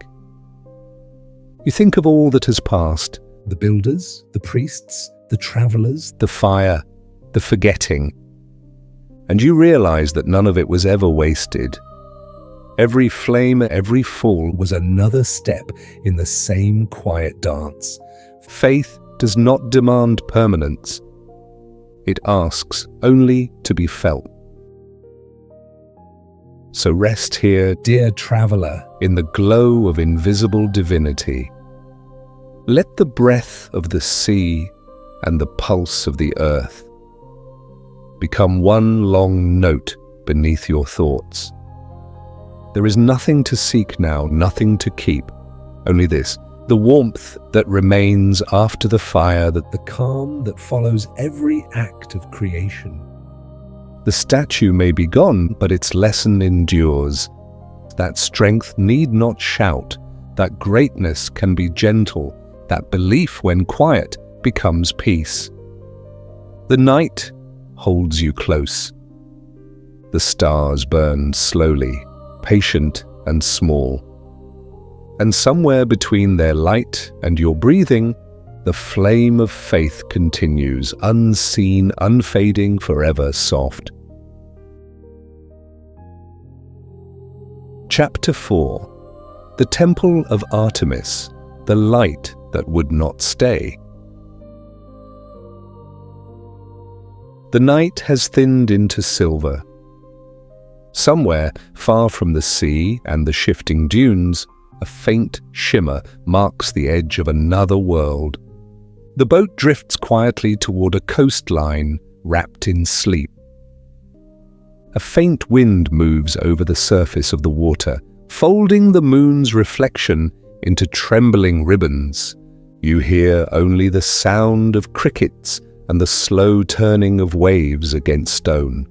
You think of all that has passed, the builders, the priests, the travelers, the fire, the forgetting, and you realize that none of it was ever wasted. Every flame, every fall was another step in the same quiet dance. Faith does not demand permanence. It asks only to be felt. So rest here, dear traveler, in the glow of invisible divinity. Let the breath of the sea and the pulse of the earth become one long note beneath your thoughts. There is nothing to seek now, nothing to keep, only this, the warmth that remains after the fire, the calm that follows every act of creation. The statue may be gone, but its lesson endures. That strength need not shout, that greatness can be gentle, that belief, when quiet, becomes peace. The night holds you close. The stars burn slowly, patient and small. And somewhere between their light and your breathing, the flame of faith continues, unseen, unfading, forever soft. Chapter 4. The Temple of Artemis, the light that would not stay. The night has thinned into silver. Somewhere, far from the sea and the shifting dunes, a faint shimmer marks the edge of another world. The boat drifts quietly toward a coastline wrapped in sleep. A faint wind moves over the surface of the water, folding the moon's reflection into trembling ribbons. You hear only the sound of crickets and the slow turning of waves against stone.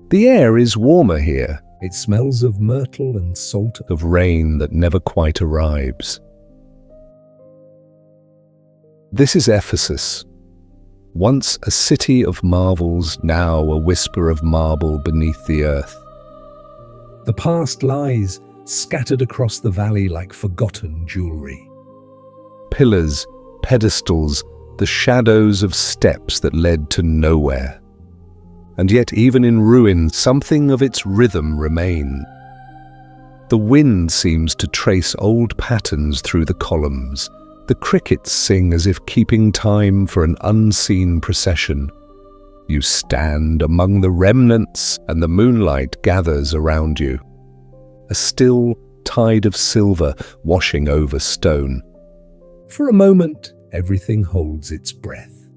The air is warmer here. It smells of myrtle and salt, of rain that never quite arrives. This is Ephesus, once a city of marvels, now a whisper of marble beneath the earth. The past lies scattered across the valley like forgotten jewelry. Pillars, pedestals, the shadows of steps that led to nowhere. And yet even in ruin, something of its rhythm remains. The wind seems to trace old patterns through the columns. The crickets sing as if keeping time for an unseen procession. You stand among the remnants and the moonlight gathers around you. A still tide of silver washing over stone. For a moment, everything holds its breath.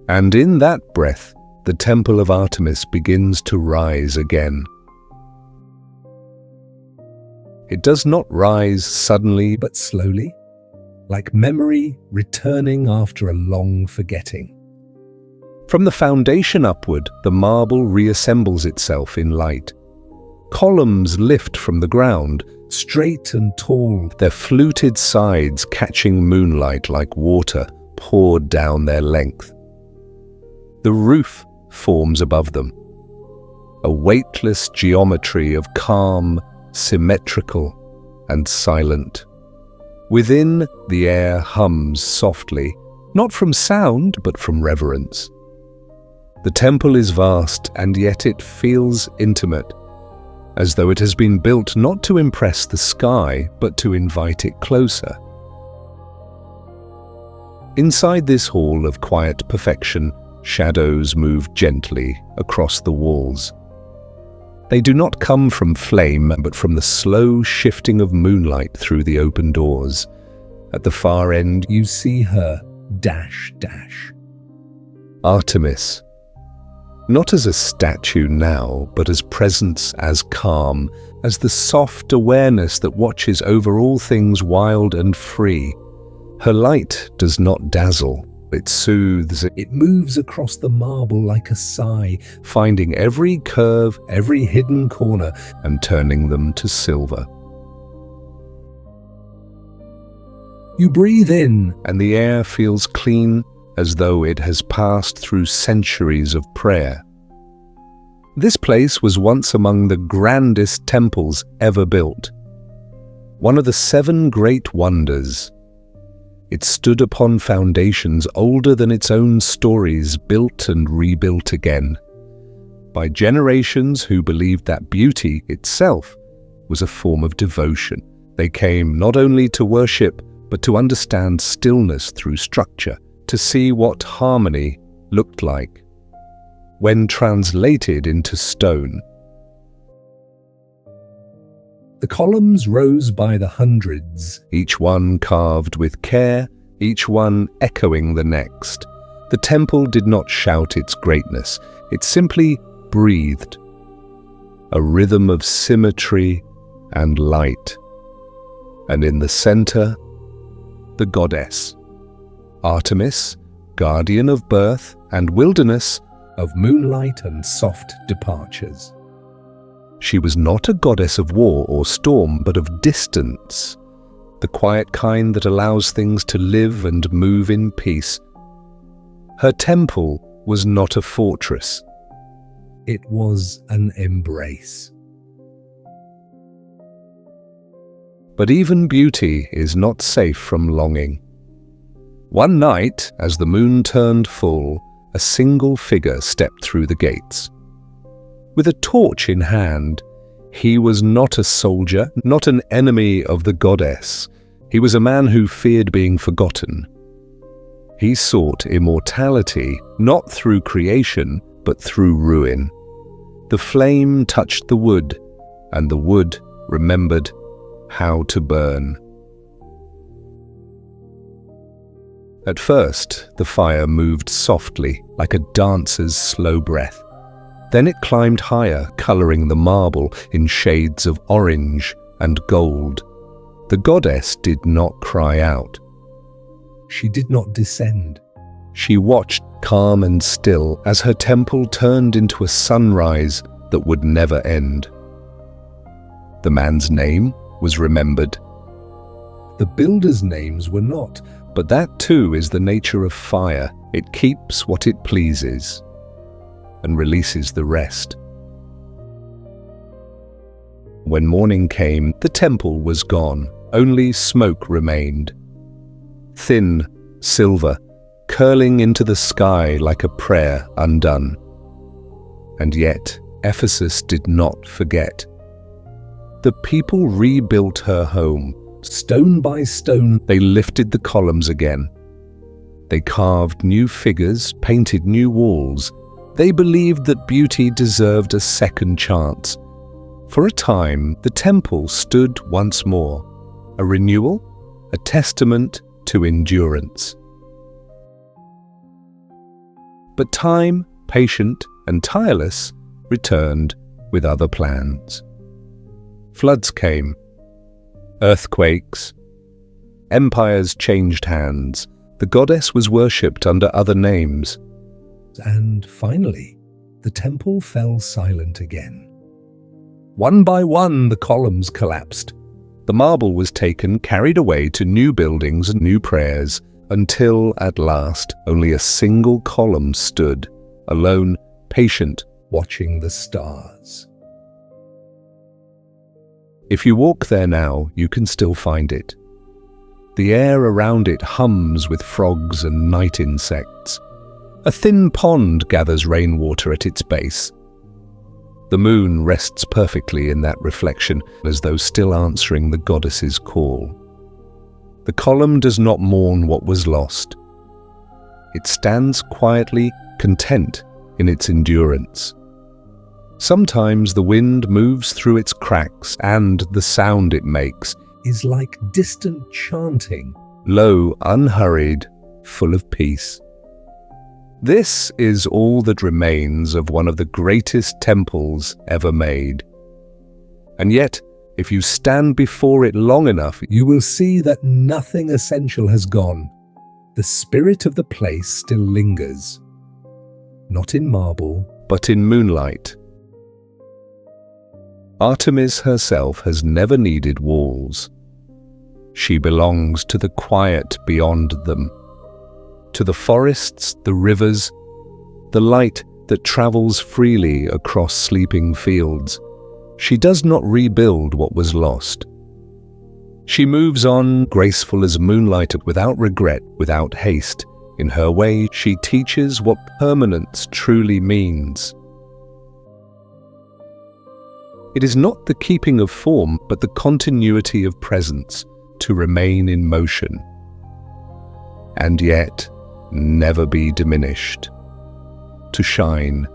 And in that breath, the temple of Artemis begins to rise again. It does not rise suddenly, But slowly, like memory returning after a long forgetting. from the foundation upward, the marble reassembles itself in light. Columns lift from the ground, Straight and tall, their fluted sides catching moonlight like water poured down their length. The roof forms above them, a weightless geometry of calm, symmetrical, and silent. Within, the air hums softly, not from sound but from reverence. The temple is vast, and yet it feels intimate, as though it has been built not to impress the sky, but to invite it closer. Inside this hall of quiet perfection, shadows move gently across the walls. They do not come from flame, but from the slow shifting of moonlight through the open doors. At the far end, you see her dash. Artemis. Not as a statue now, but as presence, as calm, as the soft awareness that watches over all things wild and free. Her light does not dazzle, it soothes, It moves across the marble like a sigh, finding every curve every hidden corner. and turning them to silver. You breathe in, And the air feels clean, as though it has passed through centuries of prayer. This place was once among the grandest temples ever built, one of the 7 great wonders. It stood upon foundations older than its own stories, built and rebuilt again, by generations who believed that beauty itself was a form of devotion. They came not only to worship, but to understand stillness through structure, to see what harmony looked like when translated into stone. the columns rose by the hundreds. Each one carved with care, each one echoing the next. The temple did not shout its greatness, it simply breathed, a rhythm of symmetry and light. And in the center, the goddess, Artemis, guardian of birth and wilderness, Of moonlight and soft departures. she was not a goddess of war or storm, but of distance, the quiet kind that allows things to live and move in peace. Her temple was not a fortress. It was an embrace. But even beauty is not safe from longing. One night, as the moon turned full, a single figure stepped through the gates. With a torch in hand, he was not a soldier, not an enemy of the goddess. He was a man who feared being forgotten. He sought immortality, not through creation, but through ruin. The flame touched the wood, and the wood remembered how to burn. At first, the fire moved softly, like a dancer's slow breath. Then it climbed higher, coloring the marble in shades of orange and gold. The goddess did not cry out. She did not descend. She watched, calm and still, as her temple turned into a sunrise that would never end. The man's name was remembered, The builders' names were not. but that too is the nature of fire. It keeps what it pleases and releases the rest. When morning came, the temple was gone. Only smoke remained. Thin, silver, curling into the sky like a prayer undone. And yet, Ephesus did not forget. The people rebuilt her home. Stone by stone, They lifted the columns again. They carved new figures, painted new walls. They believed that beauty deserved a second chance. For a time, the temple stood once more, a renewal, a testament to endurance. But time, patient and tireless, returned with other plans. Floods came, earthquakes, empires changed hands. The goddess was worshipped under other names. and finally, the temple fell silent again. One by one, the columns collapsed. The marble was taken, carried away to new buildings and new prayers, until, at last, only a single column stood, alone, patient, watching the stars. If you walk there now, you can still find it. The air around it hums with frogs and night insects. A thin pond gathers rainwater at its base. The moon rests perfectly in that reflection, as though still answering the goddess's call. The column does not mourn what was lost. It stands quietly, content in its endurance. Sometimes the wind moves through its cracks, and the sound it makes Is like distant chanting. low, unhurried, full of peace. This is all that remains of one of the greatest temples ever made. And yet, if you stand before it long enough, You will see that nothing essential has gone. The spirit of the place still lingers. Not in marble, but in moonlight. Artemis herself has never needed walls. She belongs to the quiet beyond them, to the forests, the rivers, the light that travels freely across sleeping fields. She does not rebuild what was lost. She moves on, graceful as moonlight, without regret, without haste. In her way, she teaches what permanence truly means. It is not the keeping of form, but the continuity of presence, to remain in motion, and yet never be diminished, to shine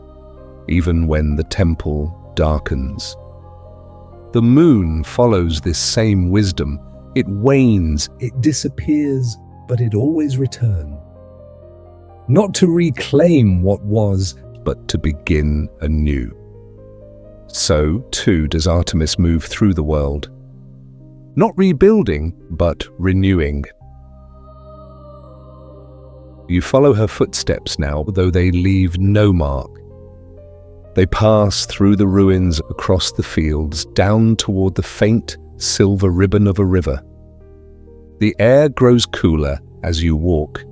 even when the temple darkens. The moon follows this same wisdom. It wanes, it disappears, but it always returns. Not to reclaim what was, but to begin anew. So, too, does Artemis move through the world. Not rebuilding, but renewing. You follow her footsteps now, though they leave no mark. They pass through the ruins, across the fields, down toward the faint silver ribbon of a river. The air grows cooler as you walk.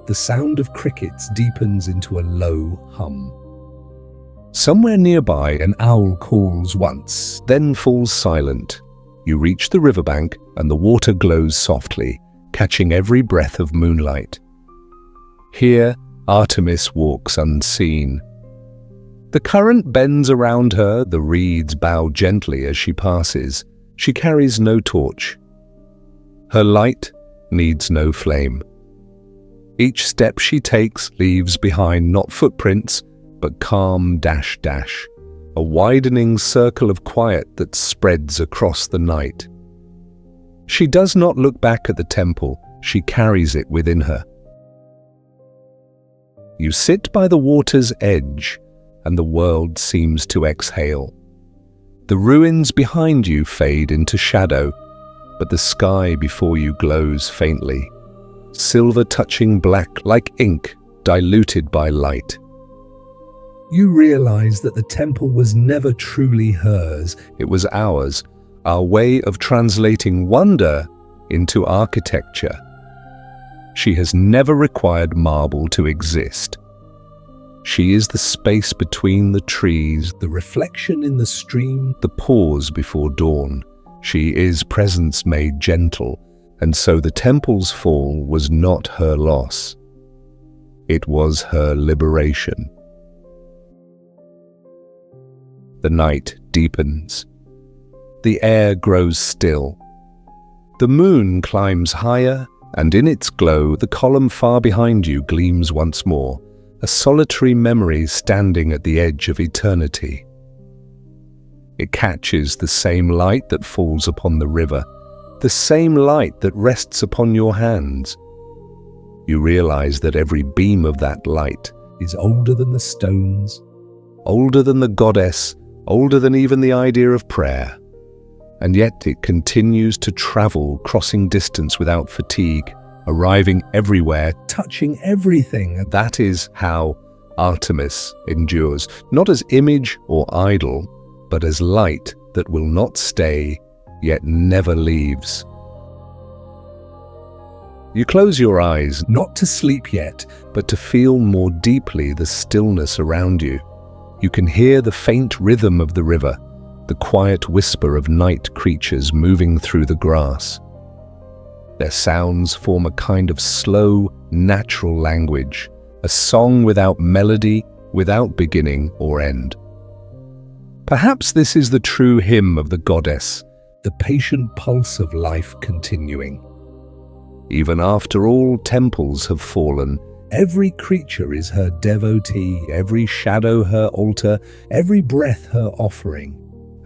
the sound of crickets deepens into a low hum. Somewhere nearby, An owl calls once. then falls silent. You reach the riverbank and the water glows softly, catching every breath of moonlight. Here, Artemis walks unseen. The current bends around her, the reeds bow gently as she passes. She carries no torch. Her light needs no flame. Each step she takes leaves behind not footprints, but calm dash, a widening circle of quiet that spreads across the night. She does not look back at the temple, she carries it within her. You sit by the water's edge, and the world seems to exhale. The ruins behind you fade into shadow, but the sky before you glows faintly, silver touching black like ink diluted by light. You realize that the temple was never truly hers. It was ours, our way of translating wonder into architecture. She has never required marble to exist. She is the space between the trees, The reflection in the stream, the pause before dawn. She is presence made gentle, and so the temple's fall was not her loss. It was her liberation. The night deepens. The air grows still. The moon climbs higher, and in its glow, the column far behind you gleams once more, a solitary memory standing at the edge of eternity. It catches the same light that falls upon the river, the same light that rests upon your hands. You realize that every beam of that light is older than the stones, older than the goddess, older than even the idea of prayer. And yet it continues to travel, crossing distance without fatigue, arriving everywhere, touching everything. That is how Artemis endures, not as image or idol, but as light that will not stay, yet never leaves. You close your eyes, Not to sleep yet, but to feel more deeply the stillness around you. You can hear the faint rhythm of the river, the quiet whisper of night creatures moving through the grass. Their sounds form a kind of slow, natural language, a song without melody, without beginning or end. Perhaps this is the true hymn of the goddess, the patient pulse of life continuing. even after all temples have fallen. Every creature is her devotee, every shadow her altar, every breath her offering.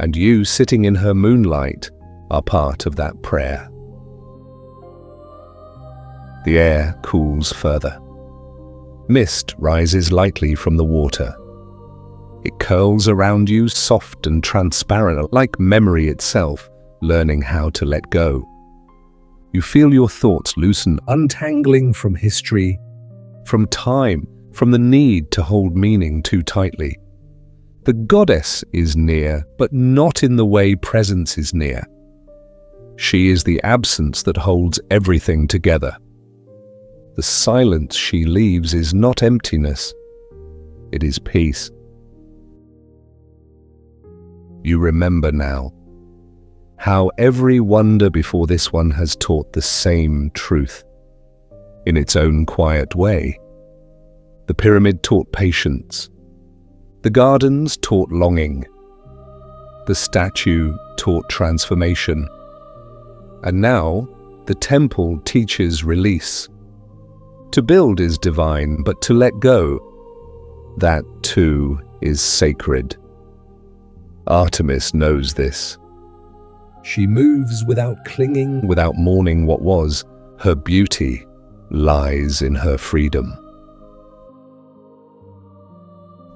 And you, sitting in her moonlight, are part of that prayer. The air cools further. Mist rises lightly from the water. It curls around you, soft and transparent, like memory itself, learning how to let go. You feel your thoughts loosen, Untangling from history, from time, from the need to hold meaning too tightly. The goddess is near, but not in the way presence is near. She is the absence that holds everything together. The silence she leaves is not emptiness, it is peace. You remember now how every wonder before this one has taught the same truth, in its own quiet way. The pyramid taught patience. The gardens taught longing. The statue taught transformation. And now the temple teaches release. To build is divine, but to let go, that too is sacred. Artemis knows this. she moves without clinging. Without mourning what was, her beauty lies in her freedom.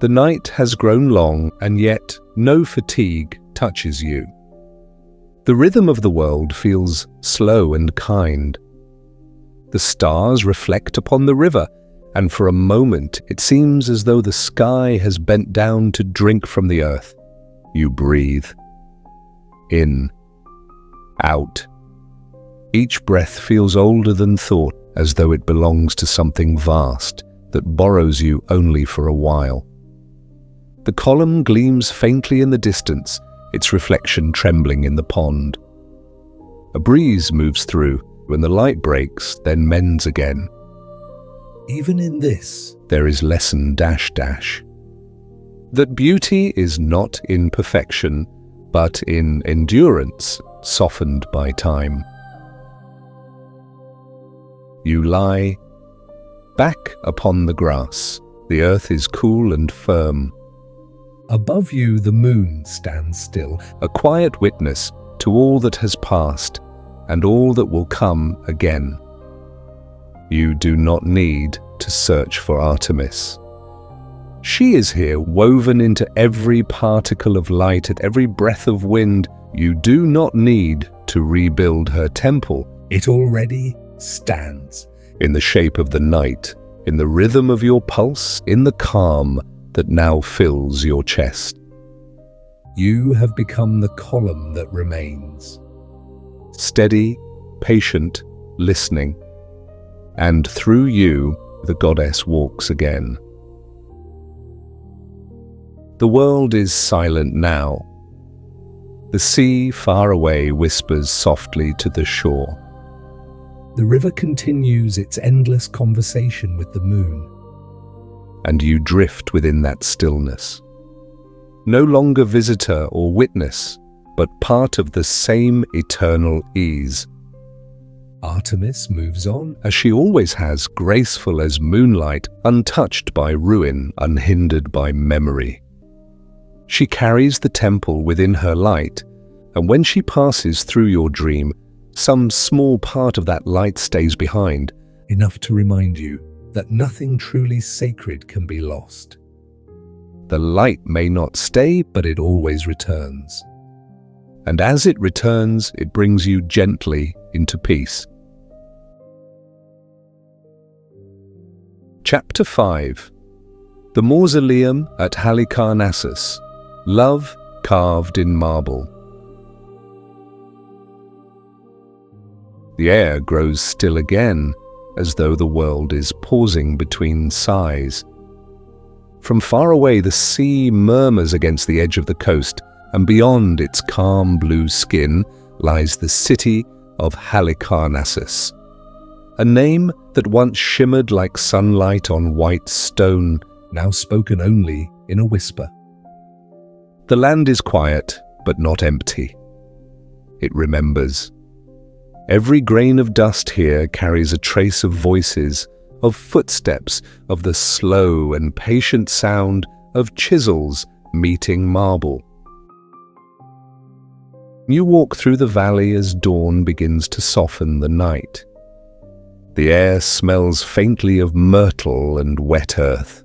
The night has grown long, and yet no fatigue touches you. The rhythm of the world feels slow and kind. The stars reflect upon the river, and for a moment it seems as though the sky has bent down to drink from the earth. You breathe. In. Out. Each breath feels older than thought, as though it belongs to something vast that borrows you only for a while. The column gleams faintly in the distance, its reflection trembling in the pond. A breeze moves through. When the light breaks, then mends again. Even in this, There is lesson dash dash. That beauty is not in perfection, but in endurance, softened by time. You lie back upon the grass. The earth is cool and firm, above you the moon stands still. a quiet witness to all that has passed and all that will come again. You do not need to search for Artemis. She is here, woven into every particle of light, at every breath of wind. You do not need to rebuild her temple. It already stands. In the shape of the night, in the rhythm of your pulse, in the calm that now fills your chest. You have become the column that remains. Steady, patient, listening. And through you, the goddess walks again. The world is silent now. The sea far away whispers softly to the shore. The river continues its endless conversation with the moon. And you drift within that stillness. No longer visitor or witness, but part of the same eternal ease. Artemis moves on, As she always has, graceful as moonlight, untouched by ruin, unhindered by memory. She carries the temple within her light, and when she passes through your dream, some small part of that light stays behind, enough to remind you that nothing truly sacred can be lost. The light may not stay, But it always returns. and as it returns, it brings you gently into peace. Chapter 5. The Mausoleum at Halicarnassus. Love carved in marble. The air grows still again, as though the world is pausing between sighs. From far away, the sea murmurs against the edge of the coast, and beyond its calm blue skin lies the city of Halicarnassus, a name that once shimmered like sunlight on white stone, Now spoken only in a whisper. The land is quiet, but not empty. It remembers. Every grain of dust here carries a trace of voices, of footsteps, of the slow and patient sound of chisels meeting marble. You walk through the valley as dawn begins to soften the night. The air smells faintly of myrtle and wet earth.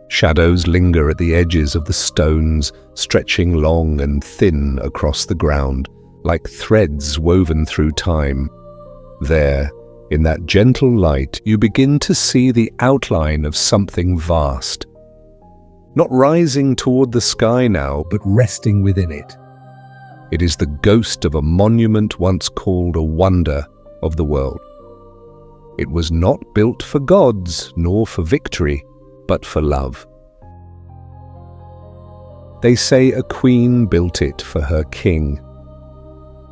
Shadows linger at the edges of the stones, stretching long and thin across the ground, like threads woven through time. There, in that gentle light, you begin to see the outline of something vast. Not rising toward the sky now, But resting within it. it is the ghost of a monument once called a wonder of the world. It was not built for gods, nor for victory, but for love. They say a queen built it for her king.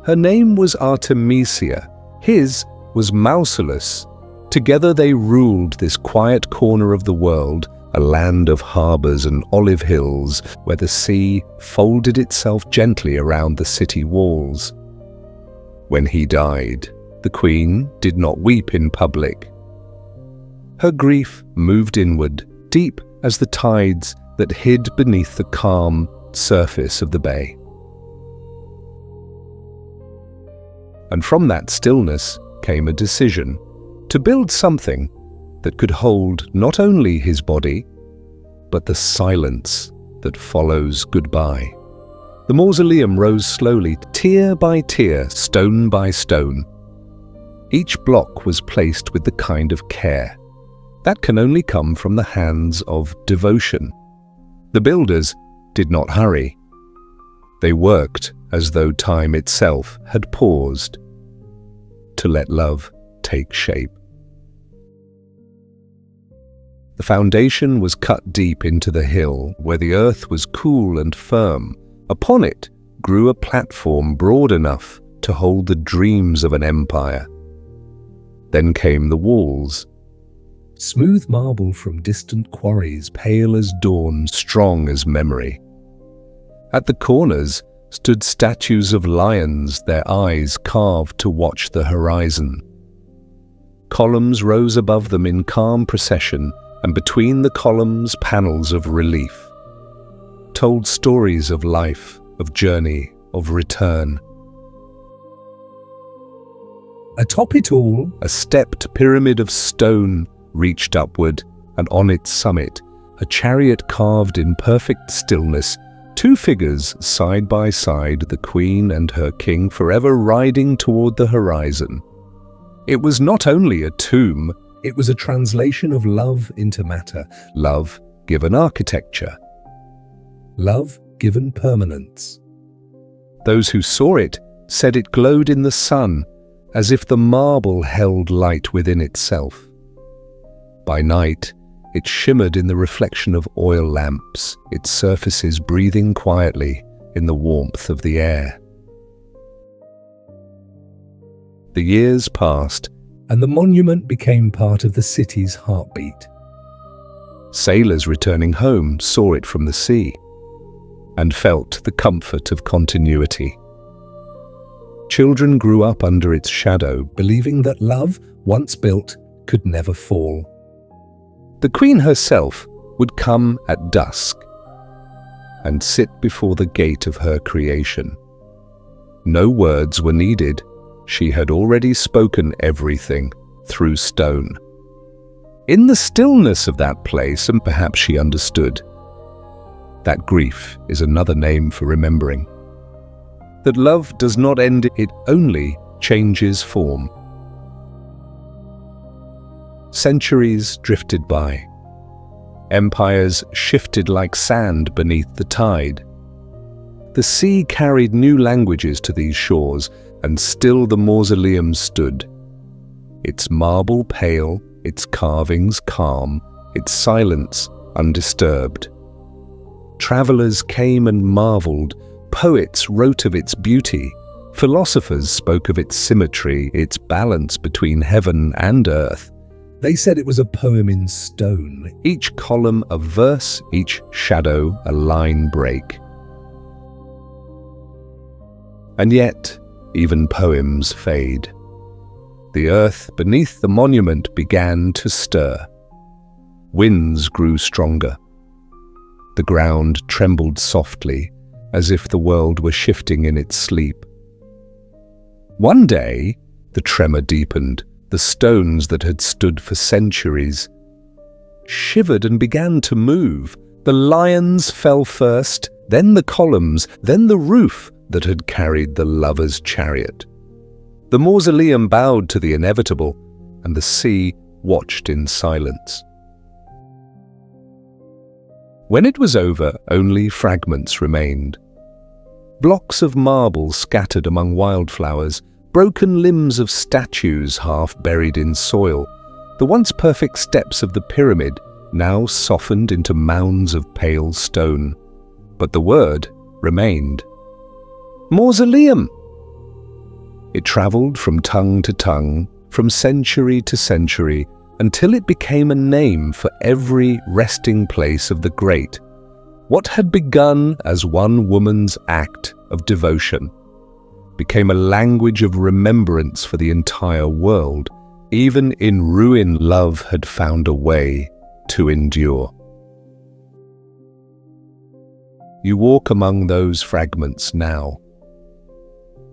Her name was Artemisia, his was Mausolus. Together they ruled this quiet corner of the world, a land of harbours and olive hills, where the sea folded itself gently around the city walls. When he died, the queen did not weep in public. Her grief moved inward, deep as the tides that hid beneath the calm surface of the bay. And from that stillness came a decision to build something that could hold not only his body, but the silence that follows goodbye. The mausoleum rose slowly, tier by tier, stone by stone. Each block was placed with the kind of care that can only come from the hands of devotion. The builders did not hurry. They worked as though time itself had paused to let love take shape. The foundation was cut deep into the hill, where the earth was cool and firm. Upon it grew a platform broad enough to hold the dreams of an empire. Then came the walls. Smooth marble from distant quarries, Pale as dawn, strong as memory. At the corners stood statues of lions, their eyes carved to watch the horizon. Columns rose above them in calm procession, and between the columns panels of relief told stories of life, of journey, of return. Atop it all, A stepped pyramid of stone reached upward, and on its summit, a chariot carved in perfect stillness, two figures side by side, the queen and her king forever riding toward the horizon. It was not only a tomb, it was a translation of love into matter, love given architecture. love given permanence. Those who saw it said it glowed in the sun, as if the marble held light within itself. By night, It shimmered in the reflection of oil lamps, its surfaces breathing quietly in the warmth of the air. The years passed, and the monument became part of the city's heartbeat. Sailors returning home saw it from the sea and felt the comfort of continuity. Children grew up under its shadow, believing that love, once built, could never fall. The queen herself would come at dusk and sit before the gate of her creation. No words were needed. She had already spoken everything through stone. In the stillness of that place, and perhaps she understood, that grief is another name for remembering. That love does not end, it only changes form. Centuries drifted by. Empires shifted like sand beneath the tide. The sea carried new languages to these shores, and still the mausoleum stood. Its marble pale, its carvings calm, its silence undisturbed. Travelers came and marveled, poets wrote of its beauty, philosophers spoke of its symmetry, its balance between heaven and earth. They said it was a poem in stone. Each column a verse, each shadow a line break. And yet, even poems fade. The earth beneath the monument began to stir. Winds grew stronger. The ground trembled softly, as if the world were shifting in its sleep. One day, the tremor deepened. The stones that had stood for centuries shivered and began to move. The lions fell first, then the columns, then the roof that had carried the lover's chariot. The mausoleum bowed to the inevitable, and the sea watched in silence. When it was over, only fragments remained. Blocks of marble scattered among wildflowers, broken limbs of statues half buried in soil, the once perfect steps of the pyramid now softened into mounds of pale stone. But the word remained. Mausoleum! It travelled from tongue to tongue, from century to century, until it became a name for every resting place of the great. What had begun as one woman's act of devotion became a language of remembrance for the entire world. Even in ruin, love had found a way to endure. You walk among those fragments now.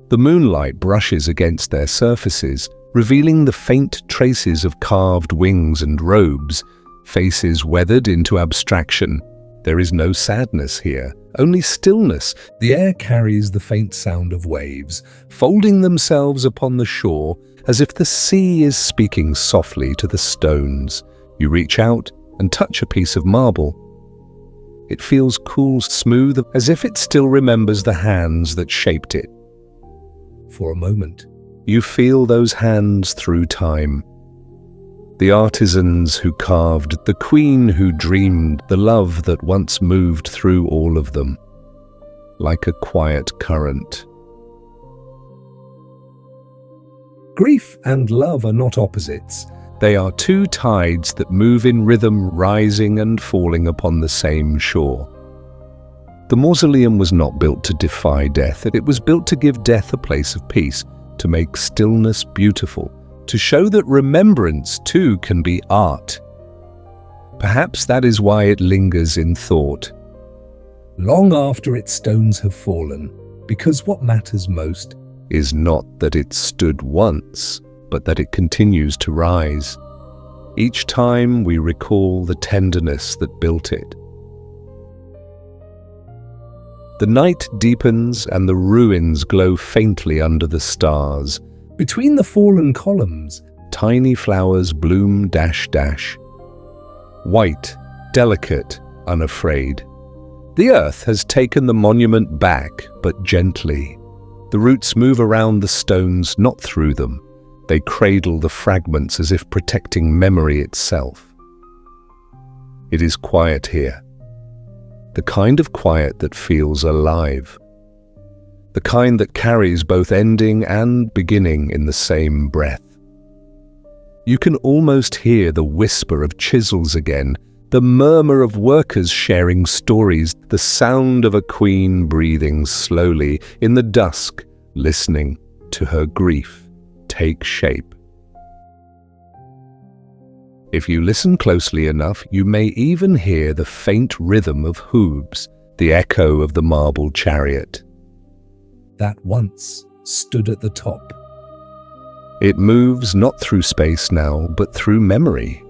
The moonlight brushes against their surfaces, revealing the faint traces of carved wings and robes, faces weathered into abstraction. There is no sadness here, only stillness. The air carries the faint sound of waves, folding themselves upon the shore as if the sea is speaking softly to the stones. You reach out and touch a piece of marble. It feels cool, smooth, as if it still remembers the hands that shaped it. For a moment, you feel those hands through time. The artisans who carved, the queen who dreamed, the love that once moved through all of them, like a quiet current. Grief and love are not opposites. They are two tides that move in rhythm, rising and falling upon the same shore. The mausoleum was not built to defy death. It was built to give death a place of peace, to make stillness beautiful, to show that remembrance too can be art. Perhaps that is why it lingers in thought. Long after its stones have fallen, because what matters most is not that it stood once, but that it continues to rise. Each time we recall the tenderness that built it. The night deepens and the ruins glow faintly under the stars. Between the fallen columns, tiny flowers bloom dash dash. White, delicate, unafraid. The earth has taken the monument back, but gently. The roots move around the stones, not through them. They cradle the fragments as if protecting memory itself. It is quiet here. The kind of quiet that feels alive. The kind that carries both ending and beginning in the same breath. You can almost hear the whisper of chisels again, the murmur of workers sharing stories, the sound of a queen breathing slowly in the dusk, listening to her grief take shape. If you listen closely enough, you may even hear the faint rhythm of hooves, the echo of the marble chariot that once stood at the top. It moves not through space now, but through memory.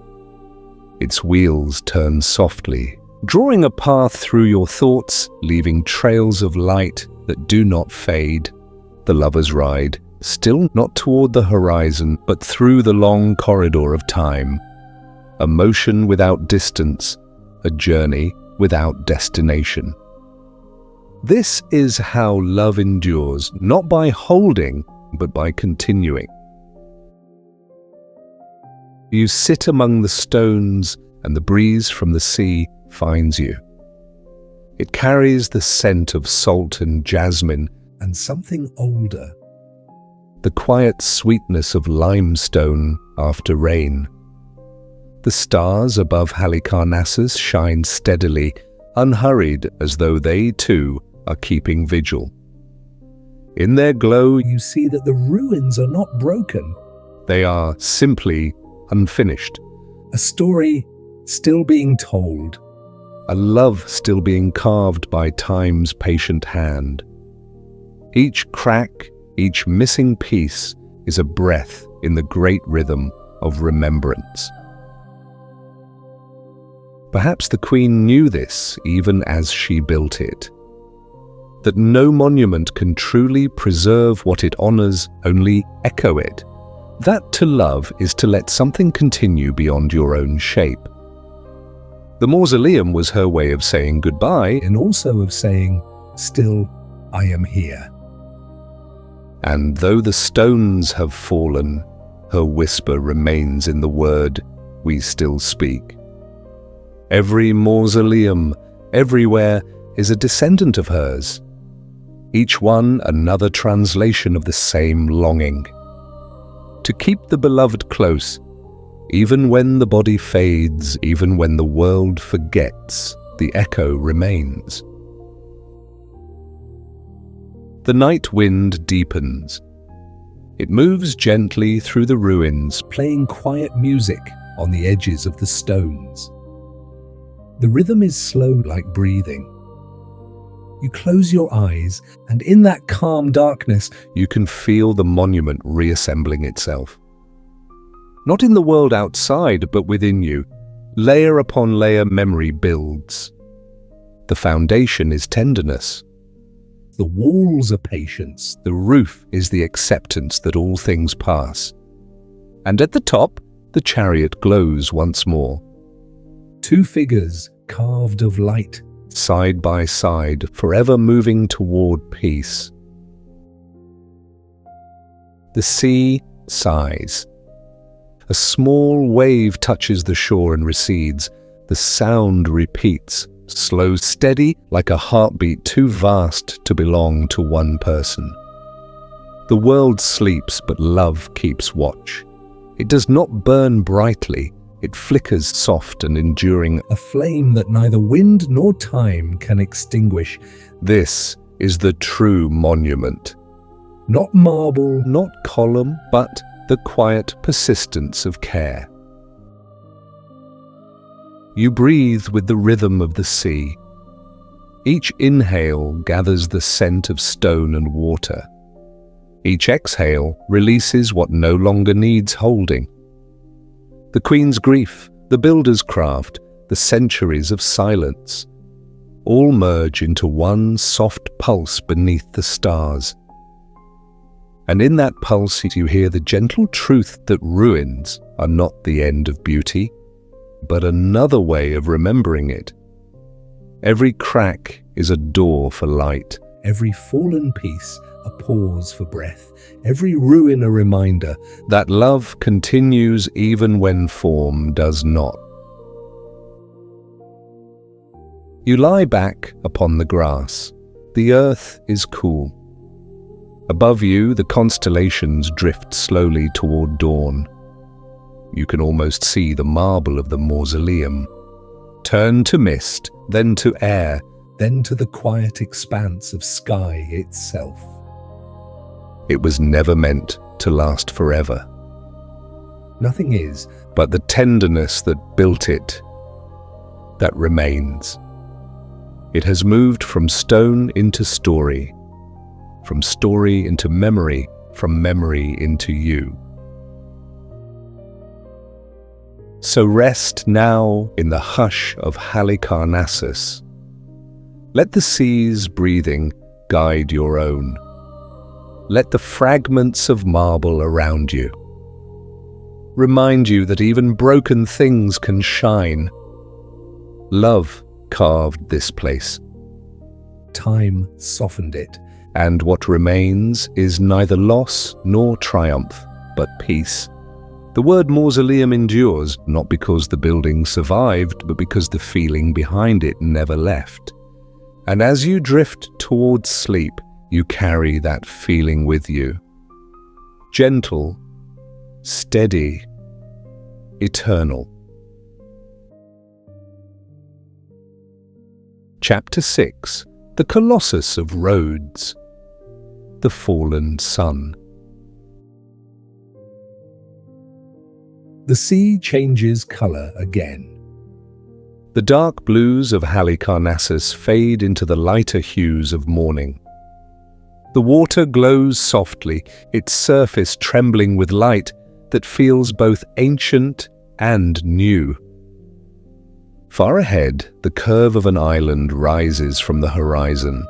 Its wheels turn softly, drawing a path through your thoughts, leaving trails of light that do not fade. The lover's ride, still not toward the horizon, but through the long corridor of time. A motion without distance, a journey without destination. This is how love endures, not by holding, but by continuing. You sit among the stones, and the breeze from the sea finds you. It carries the scent of salt and jasmine, and something older. The quiet sweetness of limestone after rain. The stars above Halicarnassus shine steadily, unhurried, as though they too are keeping vigil. In their glow, You see that the ruins are not broken. they are simply unfinished. A story still being told. A love still being carved by time's patient hand. Each crack, each missing piece is a breath in the great rhythm of remembrance. Perhaps the Queen knew this even as she built it. That no monument can truly preserve what it honors, only echo it. That to love is to let something continue beyond your own shape. The mausoleum was her way of saying goodbye, And also of saying, still, I am here. and though the stones have fallen, her whisper remains in the word we still speak. Every mausoleum, everywhere, is a descendant of hers. Each one another translation of the same longing. To keep the beloved close, even when the body fades, even when the world forgets, the echo remains. The night wind deepens. It moves gently through the ruins, Playing quiet music on the edges of the stones. The rhythm is slow like breathing. You close your eyes, and in that calm darkness, you can feel the monument reassembling itself. Not in the world outside, but within you. Layer upon layer, memory builds. The foundation is tenderness. the walls are patience. The roof is the acceptance that all things pass. And at the top, the chariot glows once more. Two figures carved of light. Side by side, forever moving toward peace. The sea sighs. A small wave touches the shore and recedes. The sound repeats, slow, steady, like a heartbeat too vast to belong to one person. The world sleeps, but love keeps watch. It does not burn brightly. It flickers soft and enduring, A flame that neither wind nor time can extinguish. This is the true monument. Not marble, Not column, but the quiet persistence of care. You breathe with the rhythm of the sea. Each inhale gathers the scent of stone and water. Each exhale releases what no longer needs holding. The Queen's grief, the builder's craft, the centuries of silence, all merge into one soft pulse beneath the stars. And in that pulse you hear the gentle truth that ruins are not the end of beauty, but another way of remembering it. Every crack is a door for light. every fallen piece a pause for breath, every ruin a reminder. That love continues even when form does not. You lie back upon the grass. The earth is cool. Above you, the constellations drift slowly toward dawn. You can almost see the marble of the mausoleum turn to mist, then to air, then to the quiet expanse of sky itself. It was never meant to last forever. Nothing is but the tenderness that built it that remains. It has moved from stone into story, from story into memory, from memory into you. So rest now in the hush of Halicarnassus. Let the sea's breathing guide your own. Let the fragments of marble around you remind you that even broken things can shine. Love carved this place. Time softened it, and what remains is neither loss nor triumph, but peace. The word mausoleum endures, not because the building survived, but because the feeling behind it never left. And as you drift towards sleep, you carry that feeling with you. Gentle, steady, eternal. Chapter 6. The Colossus of Rhodes. The Fallen Sun. The sea changes colour again. The dark blues of Halicarnassus fade into the lighter hues of morning. The water glows softly, its surface trembling with light that feels both ancient and new. Far ahead, the curve of an island rises from the horizon.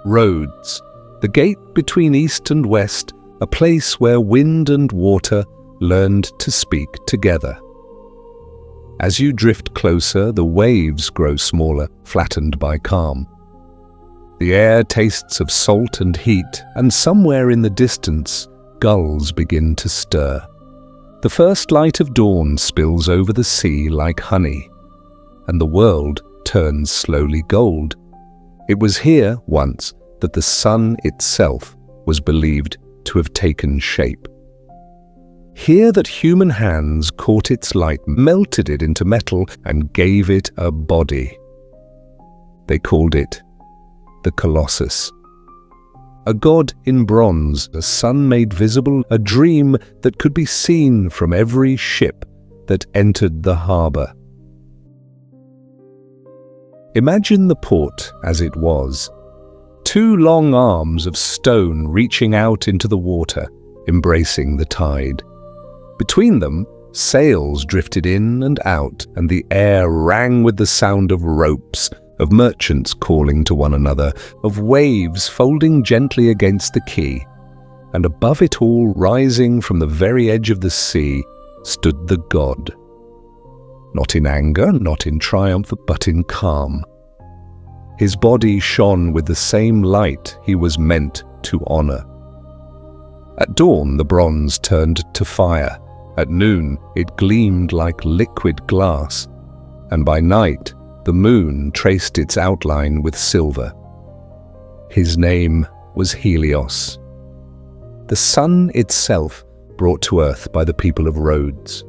Rhodes, the gate between east and west, a place where wind and water learned to speak together. As you drift closer, the waves grow smaller, flattened by calm. The air tastes of salt and heat, and somewhere in the distance, gulls begin to stir. The first light of dawn spills over the sea like honey, and the world turns slowly gold. It was here, once, that the sun itself was believed to have taken shape. Here that human hands caught its light, melted it into metal, and gave it a body. They called it the Colossus. A god in bronze, a sun made visible, a dream that could be seen from every ship that entered the harbour. Imagine the port as it was. Two long arms of stone reaching out into the water, embracing the tide. Between them, sails drifted in and out, and the air rang with the sound of ropes, of merchants calling to one another, of waves folding gently against the quay. And above it all, rising from the very edge of the sea, stood the god. Not in anger, not in triumph, but in calm. His body shone with the same light he was meant to honor. At dawn, the bronze turned to fire. At noon, it gleamed like liquid glass, and by night, the moon traced its outline with silver. His name was Helios, the sun itself brought to earth by the people of Rhodes,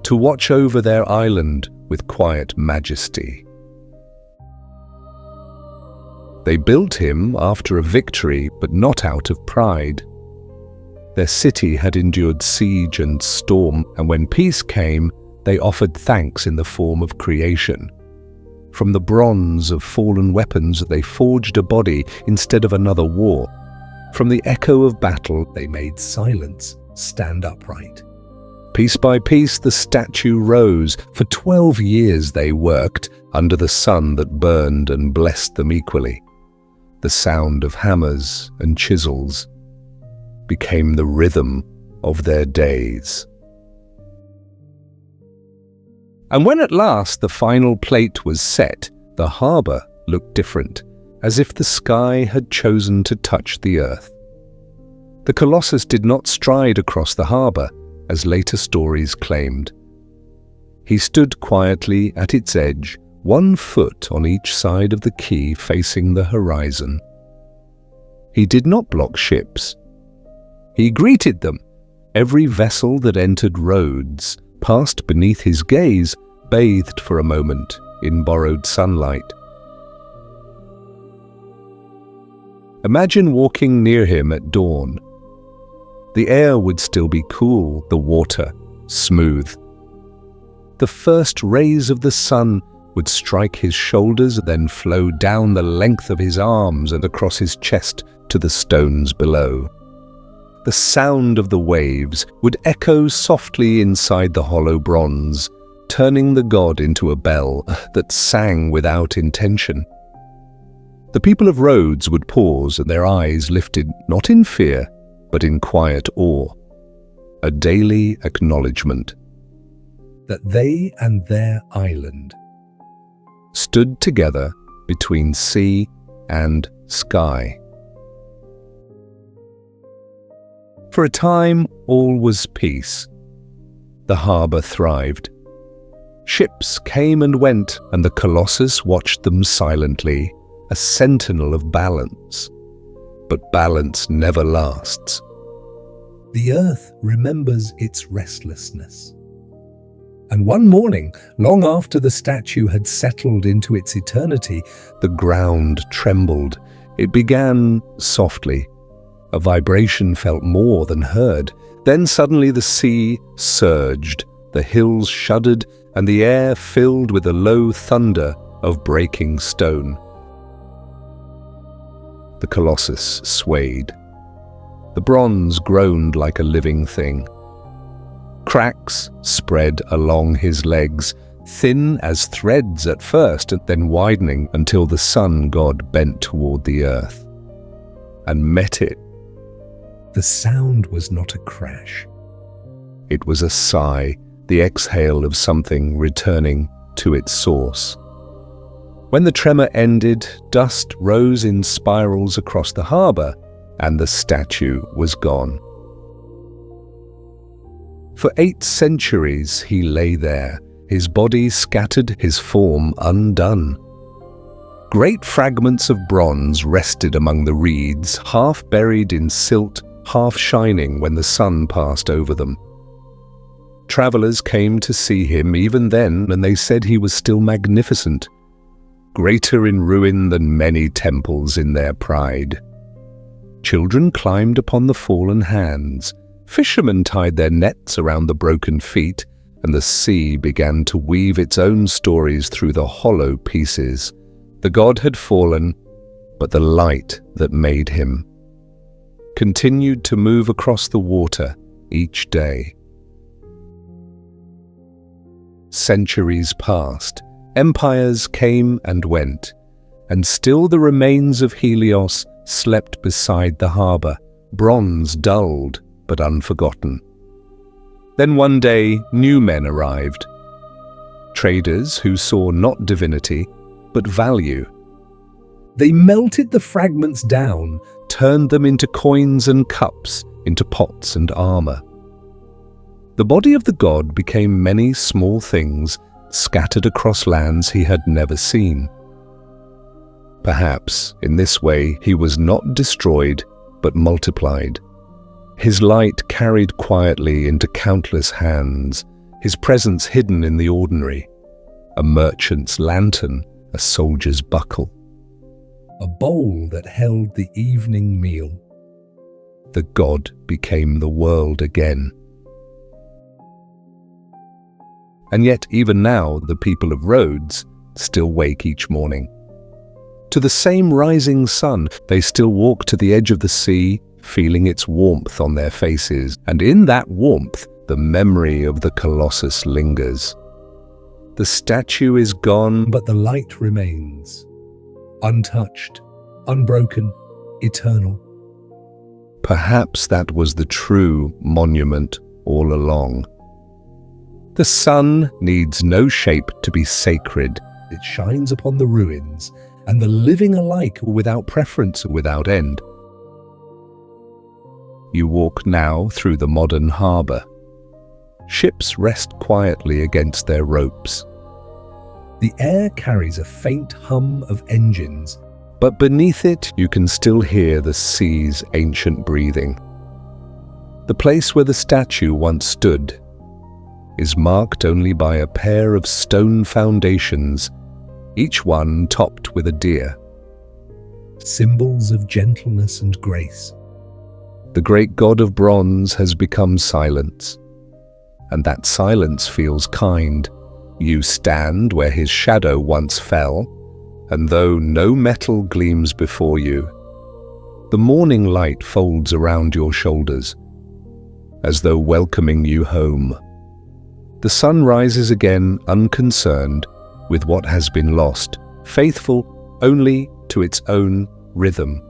to watch over their island with quiet majesty. They built him after a victory, but not out of pride. Their city had endured siege and storm, and when peace came, they offered thanks in the form of creation. From the bronze of fallen weapons, they forged a body instead of another war. From the echo of battle, they made silence stand upright. Piece by piece, the statue rose. For 12 years they worked under the sun that burned and blessed them equally. The sound of hammers and chisels became the rhythm of their days. And when at last the final plate was set, the harbour looked different, as if the sky had chosen to touch the earth. The Colossus did not stride across the harbour, as later stories claimed. He stood quietly at its edge, 1 foot on each side of the quay facing the horizon. He did not block ships. He greeted them. Every vessel that entered Rhodes passed beneath his gaze, bathed for a moment in borrowed sunlight. Imagine walking near him at dawn. The air would still be cool, the water smooth. The first rays of the sun would strike his shoulders, then flow down the length of his arms and across his chest to the stones below. The sound of the waves would echo softly inside the hollow bronze, turning the god into a bell that sang without intention. The people of Rhodes would pause, and their eyes lifted not in fear, but in quiet awe. A daily acknowledgement that they and their island stood together between sea and sky. For a time, all was peace. The harbour thrived. Ships came and went, and the Colossus watched them silently, a sentinel of balance. But balance never lasts. The earth remembers its restlessness. And one morning, long after the statue had settled into its eternity, the ground trembled. It began softly. A vibration felt more than heard. Then suddenly the sea surged, the hills shuddered, and the air filled with a low thunder of breaking stone. The Colossus swayed. The bronze groaned like a living thing. Cracks spread along his legs, thin as threads at first, and then widening until the sun god bent toward the earth and met it. The sound was not a crash. It was a sigh, the exhale of something returning to its source. When the tremor ended, dust rose in spirals across the harbour, and the statue was gone. For 8 centuries he lay there, his body scattered, his form undone. Great fragments of bronze rested among the reeds, half buried in silt, half shining when the sun passed over them. Travellers came to see him even then, and they said he was still magnificent, greater in ruin than many temples in their pride. Children climbed upon the fallen hands, fishermen tied their nets around the broken feet, and the sea began to weave its own stories through the hollow pieces. The god had fallen, but the light that made him continued to move across the water each day. Centuries passed, empires came and went, and still the remains of Helios slept beside the harbour, bronze dulled but unforgotten. Then one day new men arrived, traders who saw not divinity but value. They melted the fragments down, turned them into coins and cups, into pots and armour. The body of the god became many small things scattered across lands he had never seen. Perhaps in this way he was not destroyed but multiplied. His light carried quietly into countless hands, his presence hidden in the ordinary, a merchant's lantern, a soldier's buckle. A bowl that held the evening meal. The god became the world again. And yet even now the people of Rhodes still wake each morning. To the same rising sun, they still walk to the edge of the sea, feeling its warmth on their faces, and in that warmth the memory of the Colossus lingers. The statue is gone, but the light remains, untouched, unbroken, eternal. Perhaps that was the true monument all along. The sun needs no shape to be sacred. It shines upon the ruins, and the living alike, without preference, without end. You walk now through the modern harbour. Ships rest quietly against their ropes. The air carries a faint hum of engines. But beneath it, you can still hear the sea's ancient breathing. The place where the statue once stood is marked only by a pair of stone foundations, each one topped with a deer. Symbols of gentleness and grace. The great god of bronze has become silence, and that silence feels kind. You stand where his shadow once fell, and though no metal gleams before you, the morning light folds around your shoulders, as though welcoming you home. The sun rises again, unconcerned with what has been lost, faithful only to its own rhythm.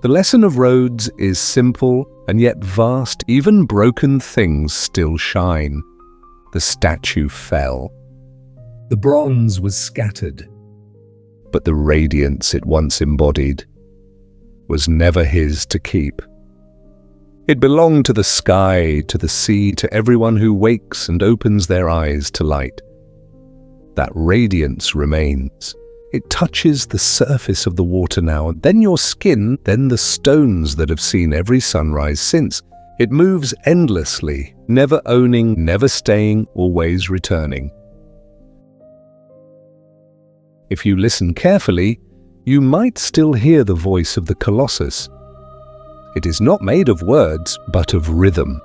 The lesson of Rhodes is simple and yet vast. Even broken things still shine. The statue fell. The bronze was scattered. But the radiance it once embodied was never his to keep. It belonged to the sky, to the sea, to everyone who wakes and opens their eyes to light. That radiance remains. It touches the surface of the water now, then your skin, then the stones that have seen every sunrise since. It moves endlessly, never owning, never staying, always returning. If you listen carefully, you might still hear the voice of the Colossus. It is not made of words, but of rhythm.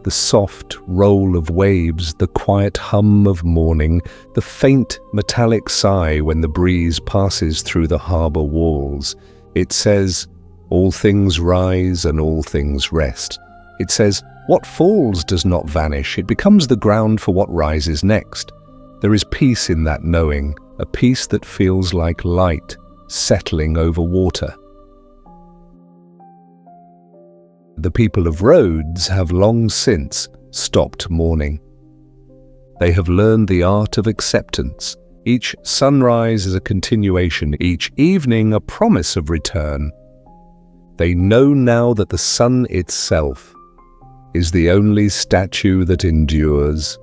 The soft roll of waves, the quiet hum of morning, the faint metallic sigh when the breeze passes through the harbour walls. It says, all things rise and all things rest. It says, what falls does not vanish. It becomes the ground for what rises next. There is peace in that knowing, a peace that feels like light settling over water. The people of Rhodes have long since stopped mourning. They have learned the art of acceptance. Each sunrise is a continuation, each evening a promise of return. They know now that the sun itself is the only statue that endures.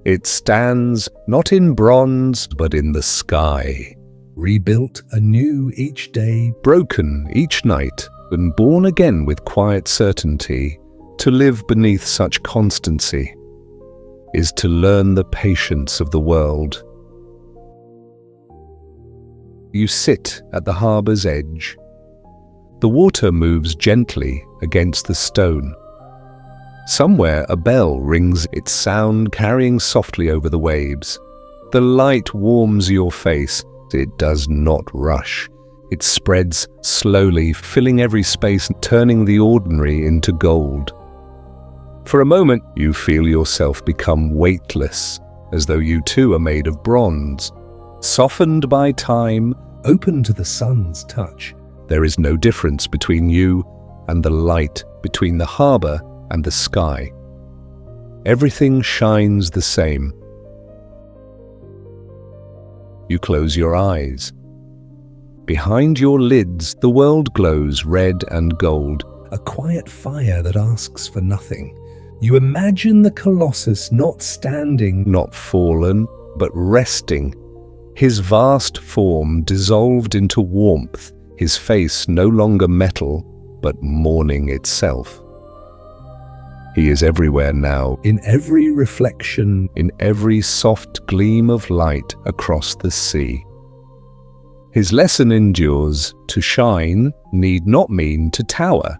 It stands not in bronze, but in the sky, rebuilt anew each day, broken each night, and born again with quiet certainty. To live beneath such constancy is to learn the patience of the world. You sit at the harbour's edge. The water moves gently against the stone. Somewhere a bell rings, its sound carrying softly over the waves. The light warms your face. It does not rush. It spreads slowly, filling every space, turning the ordinary into gold. For a moment, you feel yourself become weightless, as though you too are made of bronze. Softened by time, open to the sun's touch. There is no difference between you and the light, between the harbour and the sky. Everything shines the same. You close your eyes. Behind your lids, the world glows red and gold. A quiet fire that asks for nothing. You imagine the Colossus not standing, not fallen, but resting. His vast form dissolved into warmth, his face no longer metal, but morning itself. He is everywhere now, in every reflection, in every soft gleam of light across the sea. His lesson endures. To shine need not mean to tower.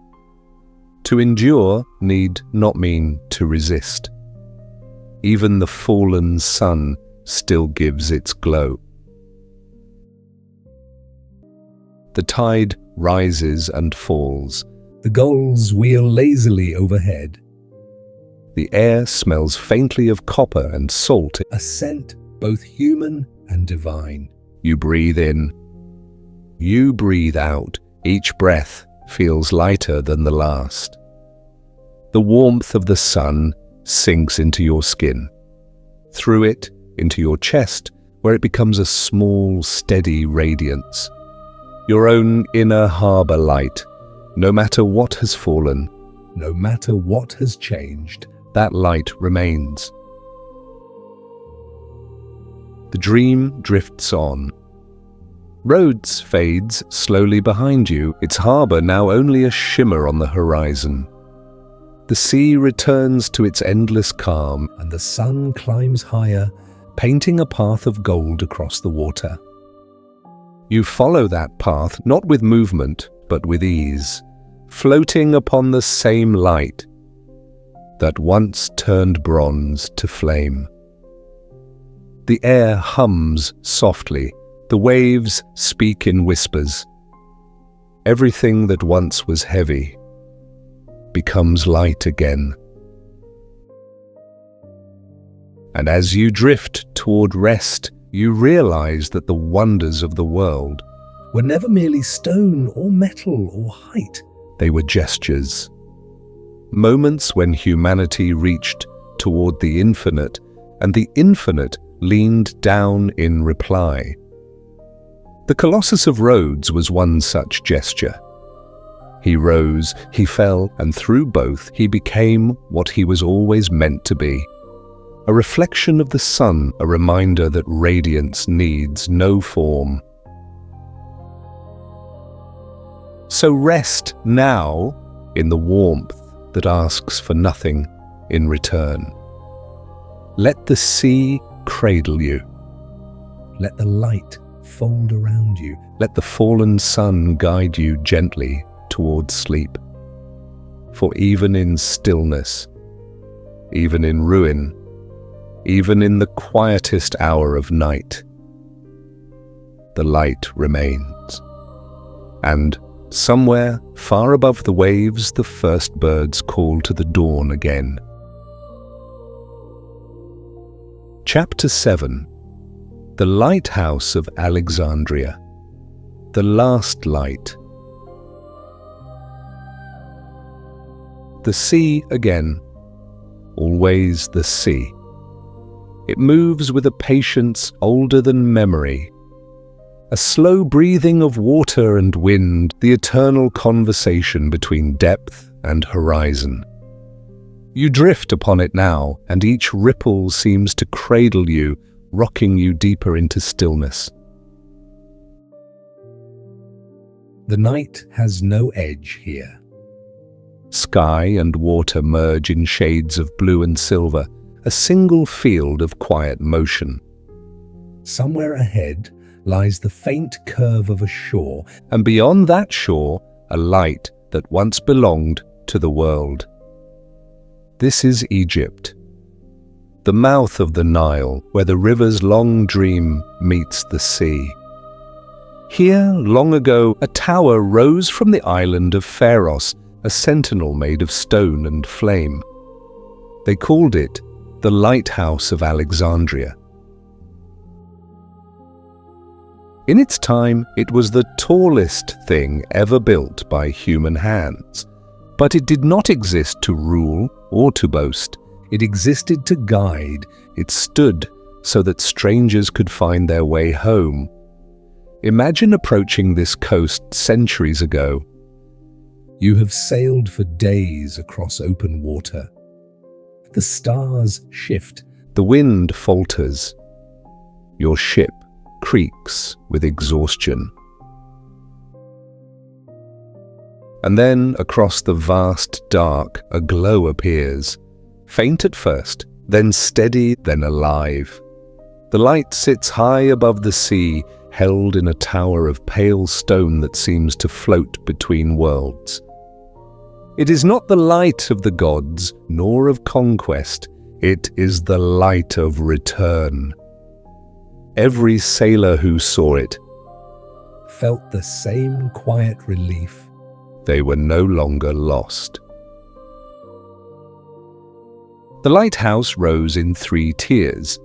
To endure need not mean to resist. Even the fallen sun still gives its glow. The tide rises and falls. The gulls wheel lazily overhead. The air smells faintly of copper and salt, a scent both human and divine. You breathe in. You breathe out. Each breath feels lighter than the last. The warmth of the sun sinks into your skin, through it into your chest, where it becomes a small, steady radiance. Your own inner harbour light. No matter what has fallen, no matter what has changed, that light remains. The dream drifts on. Rhodes fades slowly behind you, its harbour now only a shimmer on the horizon. The sea returns to its endless calm, and the sun climbs higher, painting a path of gold across the water. You follow that path not with movement, but with ease, floating upon the same light that once turned bronze to flame. The air hums softly, the waves speak in whispers. Everything that once was heavy becomes light again. And as you drift toward rest, you realize that the wonders of the world were never merely stone or metal or height. They were gestures. Moments when humanity reached toward the infinite, and the infinite leaned down in reply. The Colossus of Rhodes was one such gesture. He rose, he fell, and through both he became what he was always meant to be. A reflection of the sun, a reminder that radiance needs no form. So rest now in the warmth that asks for nothing in return. Let the sea cradle you. Let the light fold around you. Let the fallen sun guide you gently towards sleep. For even in stillness, even in ruin, even in the quietest hour of night, the light remains. And somewhere far above the waves, the first birds call to the dawn again. Chapter 7. The Lighthouse of Alexandria. The Last Light. The sea again. Always the sea. It moves with a patience older than memory. A slow breathing of water and wind, the eternal conversation between depth and horizon. You drift upon it now, and each ripple seems to cradle you, rocking you deeper into stillness. The night has no edge here. Sky and water merge in shades of blue and silver, a single field of quiet motion. Somewhere ahead lies the faint curve of a shore, and beyond that shore, a light that once belonged to the world. This is Egypt, the mouth of the Nile, where the river's long dream meets the sea. Here, long ago, a tower rose from the island of Pharos, a sentinel made of stone and flame. They called it the Lighthouse of Alexandria. In its time, it was the tallest thing ever built by human hands. But it did not exist to rule or to boast. It existed to guide. It stood so that strangers could find their way home. Imagine approaching this coast centuries ago. You have sailed for days across open water. The stars shift. The wind falters. Your ship creaks with exhaustion. And then, across the vast dark, a glow appears. Faint at first, then steady, then alive. The light sits high above the sea, held in a tower of pale stone that seems to float between worlds. It is not the light of the gods, nor of conquest. It is the light of return. Every sailor who saw it felt the same quiet relief. They were no longer lost. The lighthouse rose in 3 tiers.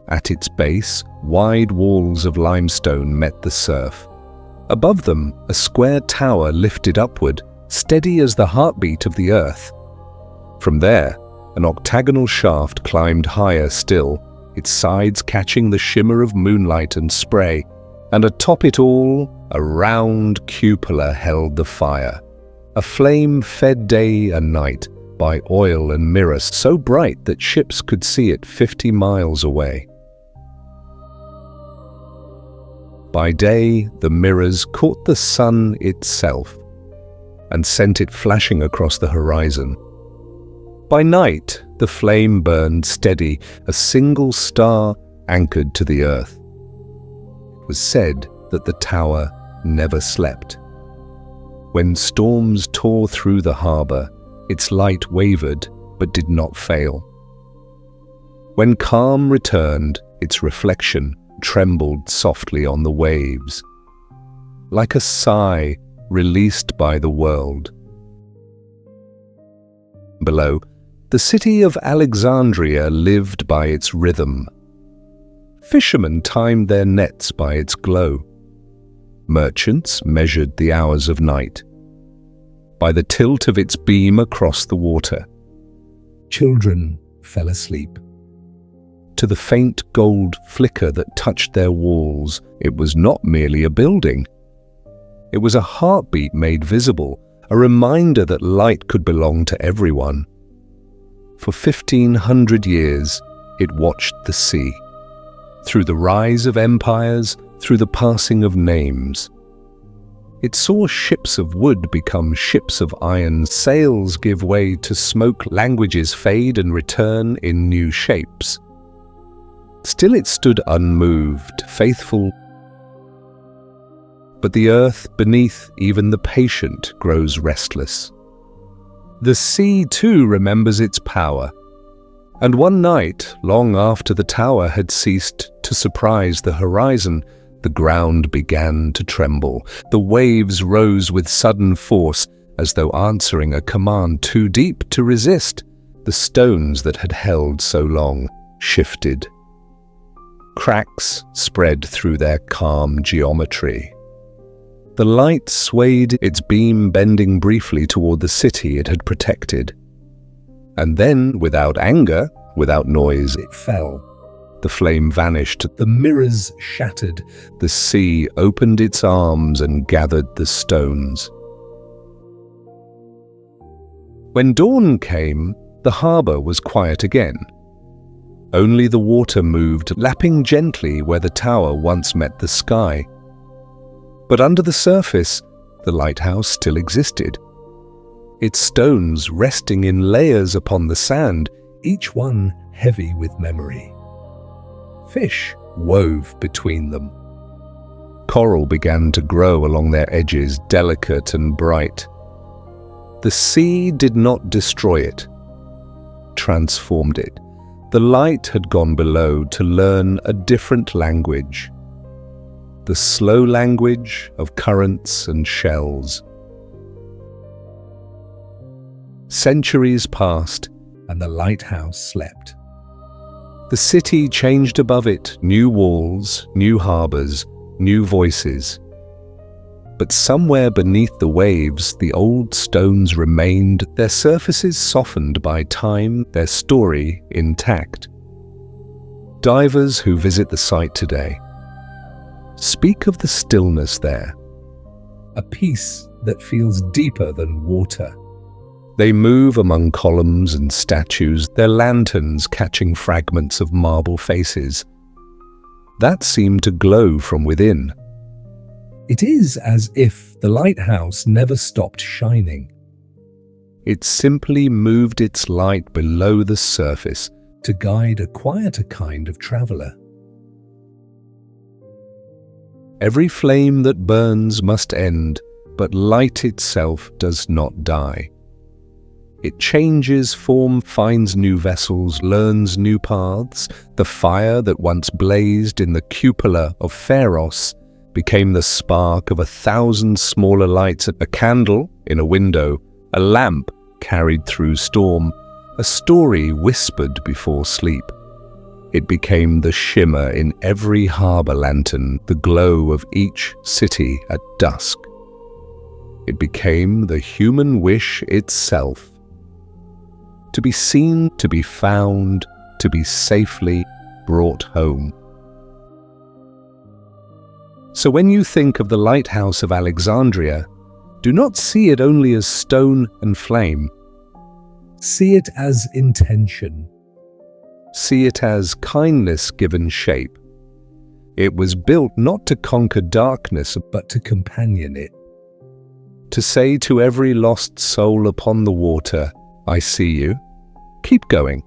At its base, wide walls of limestone met the surf. Above them, a square tower lifted upward, steady as the heartbeat of the earth. From there, an octagonal shaft climbed higher still, its sides catching the shimmer of moonlight and spray, and atop it all, a round cupola held the fire. A flame fed day and night by oil and mirror so bright that ships could see it 50 miles away. By day, the mirrors caught the sun itself and sent it flashing across the horizon. By night, the flame burned steady, a single star anchored to the earth. It was said that the tower never slept. When storms tore through the harbour, its light wavered but did not fail. When calm returned, its reflection trembled softly on the waves, like a sigh released by the world. Below, the city of Alexandria lived by its rhythm. Fishermen timed their nets by its glow. Merchants measured the hours of night by the tilt of its beam across the water. Children fell asleep. To the faint gold flicker that touched their walls, it was not merely a building. It was a heartbeat made visible, a reminder that light could belong to everyone. For 1,500 years, it watched the sea. Through the rise of empires, through the passing of names. It saw ships of wood become ships of iron, sails give way to smoke, languages fade and return in new shapes. Still it stood unmoved, faithful. But the earth beneath even the patient grows restless. The sea too remembers its power. And one night, long after the tower had ceased to surprise the horizon, the ground began to tremble. The waves rose with sudden force, as though answering a command too deep to resist. The stones that had held so long shifted. Cracks spread through their calm geometry. The light swayed, its beam bending briefly toward the city it had protected. And then, without anger, without noise, It fell. the flame vanished. The mirrors shattered. The sea opened its arms and gathered the stones. When dawn came, the harbour was quiet again. Only the water moved, lapping gently where the tower once met the sky. But under the surface, the lighthouse still existed. Its stones resting in layers upon the sand, Each one heavy with memory. Fish wove between them. coral began to grow along their edges, delicate and bright. The sea did not destroy it, transformed it. The light had gone below to learn a different language. The slow language of currents and shells. Centuries passed, And the lighthouse slept. the city changed above it, new walls, new harbours, new voices. But somewhere beneath the waves, the old stones remained, their surfaces softened by time, their story intact. Divers who visit the site today speak of the stillness there. A peace that feels deeper than water. They move among columns and statues, their lanterns catching fragments of marble faces. That seemed to glow from within. It is as if the lighthouse never stopped shining. It simply moved its light below the surface. To guide a quieter kind of traveller. Every flame that burns must end, but light itself does not die. It changes form, finds new vessels, learns new paths. The fire that once blazed in the cupola of Pharos became the spark of 1,000 smaller lights, a candle in a window, a lamp carried through storm, a story whispered before sleep. It became the shimmer in every harbour lantern, the glow of each city at dusk. It became the human wish itself. To be seen, to be found, to be safely brought home. So when you think of the lighthouse of Alexandria, do not see it only as stone and flame. See it as intention. See it as kindness given shape. It was built not to conquer darkness, but to companion it. To say to every lost soul upon the water, I see you. Keep going.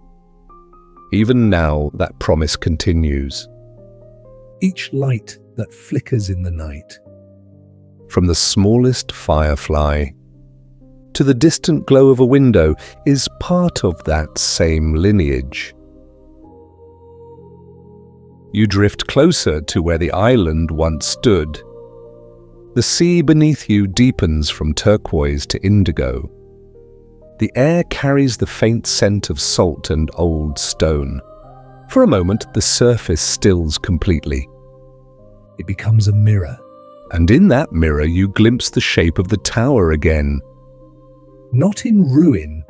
Even now, that promise continues. Each light that flickers in the night, from the smallest firefly to the distant glow of a window, is part of that same lineage. You drift closer to where the island once stood. The sea beneath you deepens from turquoise to indigo. The air carries the faint scent of salt and old stone. For a moment, the surface stills completely. It becomes a mirror, and in that mirror you glimpse the shape of the tower again. Not in ruin,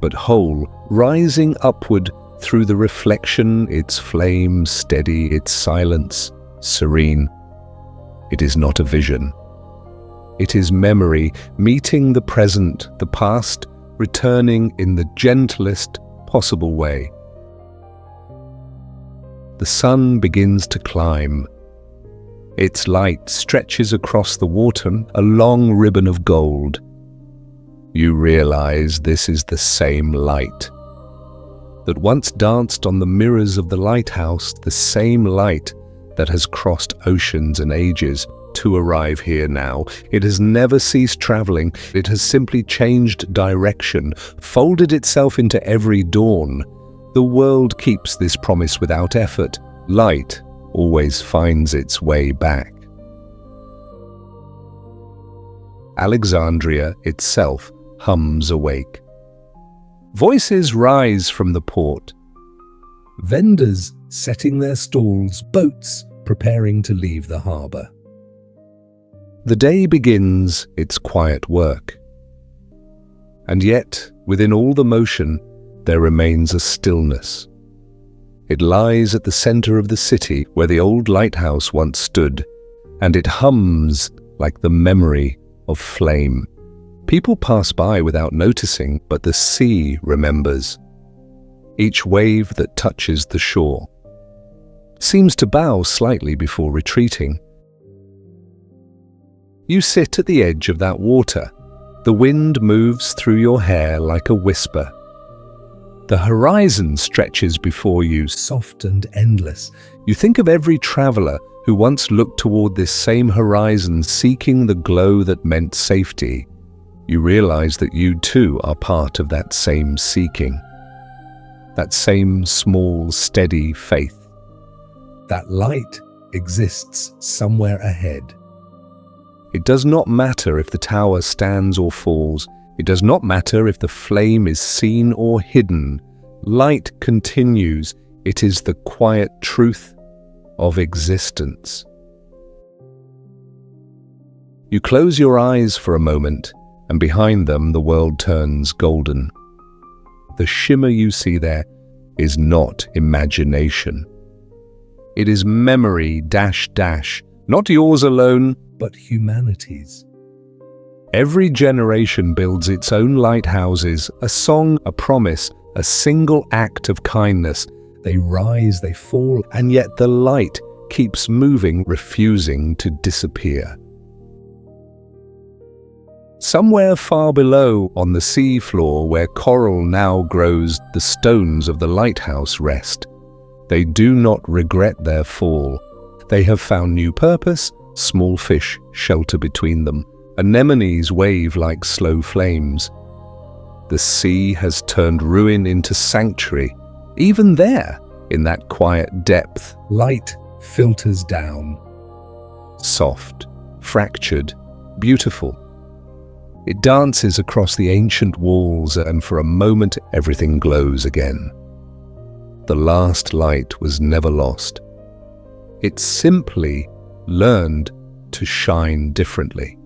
but whole, rising upward through the reflection, its flame steady, its silence serene. It is not a vision. It is memory meeting the present, the past, returning in the gentlest possible way. The sun begins to climb. Its light stretches across the water, a long ribbon of gold. You realize this is the same light that once danced on the mirrors of the lighthouse, the same light that has crossed oceans and ages to arrive here now. It has never ceased traveling. It has simply changed direction, folded itself into every dawn. The world keeps this promise without effort. Light always finds its way back. Alexandria itself hums awake. Voices rise from the port. Vendors setting their stalls, boats preparing to leave the harbour. The day begins its quiet work. And yet, within all the motion, there remains a stillness. It lies at the centre of the city where the old lighthouse once stood, and it hums like the memory of flame. People pass by without noticing, but the sea remembers. Each wave that touches the shore seems to bow slightly before retreating. You sit at the edge of that water. The wind moves through your hair like a whisper. The horizon stretches before you, soft and endless. You think of every traveller who once looked toward this same horizon, seeking the glow that meant safety. You realize that you too are part of that same seeking, that same small, steady faith. That light exists somewhere ahead. It does not matter if the tower stands or falls. It does not matter if the flame is seen or hidden. Light continues. It is the quiet truth of existence. You close your eyes for a moment, and behind them the world turns golden. The shimmer you see there is not imagination. It is memory dash dash, not yours alone, but humanity's. Every generation builds its own lighthouses, a song, a promise, a single act of kindness. They rise, they fall, and yet the light keeps moving, refusing to disappear. Somewhere far below, on the sea floor where coral now grows, the stones of the lighthouse rest. They do not regret their fall. They have found new purpose. Small fish shelter between them. Anemones wave like slow flames. The sea has turned ruin into sanctuary. Even there, in that quiet depth, light filters down. Soft, fractured, beautiful. It dances across the ancient walls, and for a moment everything glows again. The last light was never lost. It simply learned to shine differently.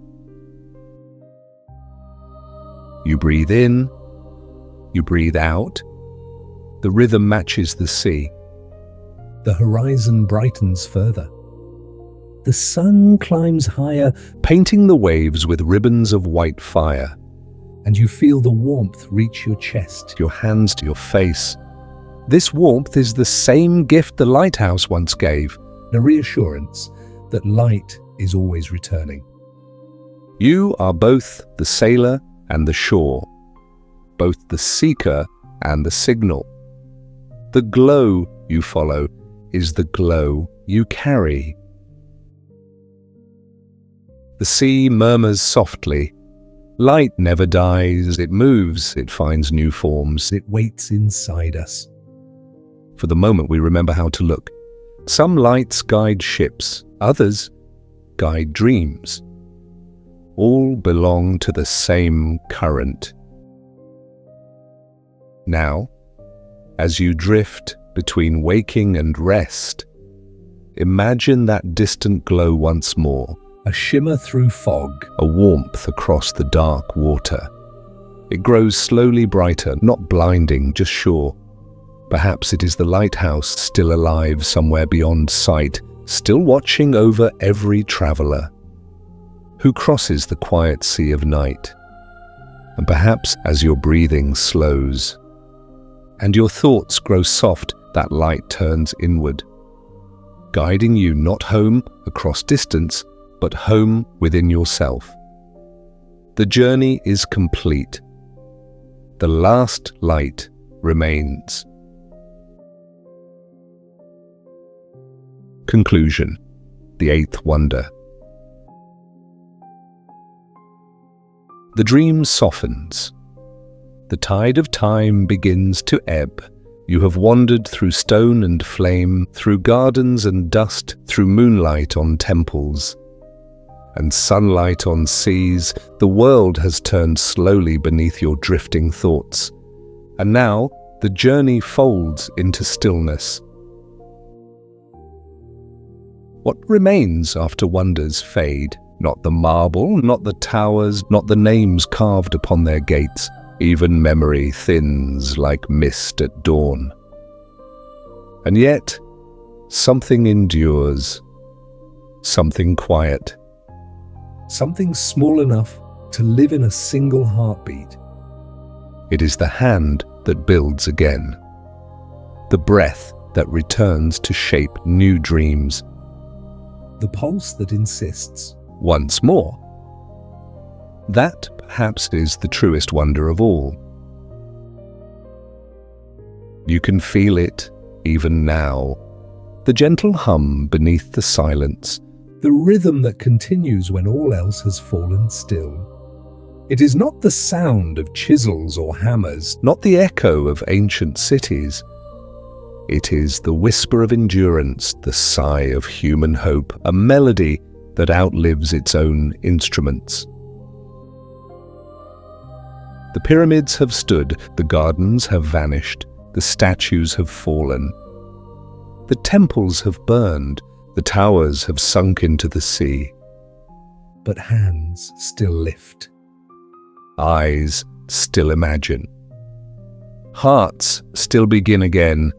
You breathe in, you breathe out. The rhythm matches the sea. The horizon brightens further. The sun climbs higher, painting the waves with ribbons of white fire. And you feel the warmth reach your chest, your hands to your face. This warmth is the same gift the lighthouse once gave, a reassurance that light is always returning. You are both the sailor and the shore, both the seeker and the signal. The glow you follow is the glow you carry. The sea murmurs softly. Light never dies, it moves, it finds new forms. It waits inside us. For the moment we remember how to look. Some lights guide ships, others guide dreams. All belong to the same current. Now, as you drift between waking and rest, imagine that distant glow once more. A shimmer through fog, A warmth across the dark water. It grows slowly brighter, not blinding, just sure. Perhaps it is the lighthouse still alive somewhere beyond sight, still watching over every traveler who crosses the quiet sea of night. And perhaps as your breathing slows and your thoughts grow soft, that light turns inward, guiding you not home across distance, but home within yourself. The journey is complete. The last light remains. Conclusion. The eighth wonder. The dream softens. The tide of time begins to ebb. You have wandered through stone and flame, through gardens and dust, through moonlight on temples and sunlight on seas. The world has turned slowly beneath your drifting thoughts. And now the journey folds into stillness. What remains after wonders fade? Not the marble, not the towers, not the names carved upon their gates. Even memory thins like mist at dawn. And yet, something endures. Something quiet. something small enough to live in a single heartbeat. It is the hand that builds again, the breath that returns to shape new dreams. The pulse that insists. Once more. That perhaps is the truest wonder of all. You can feel it even now, the gentle hum beneath the silence, The rhythm that continues when all else has fallen still. It is not the sound of chisels or hammers, not the echo of ancient cities. It is the whisper of endurance, the sigh of human hope, a melody that outlives its own instruments. The pyramids have stood, the gardens have vanished, the statues have fallen. The temples have burned, the towers have sunk into the sea. but hands still lift. Eyes still imagine. Hearts still begin again.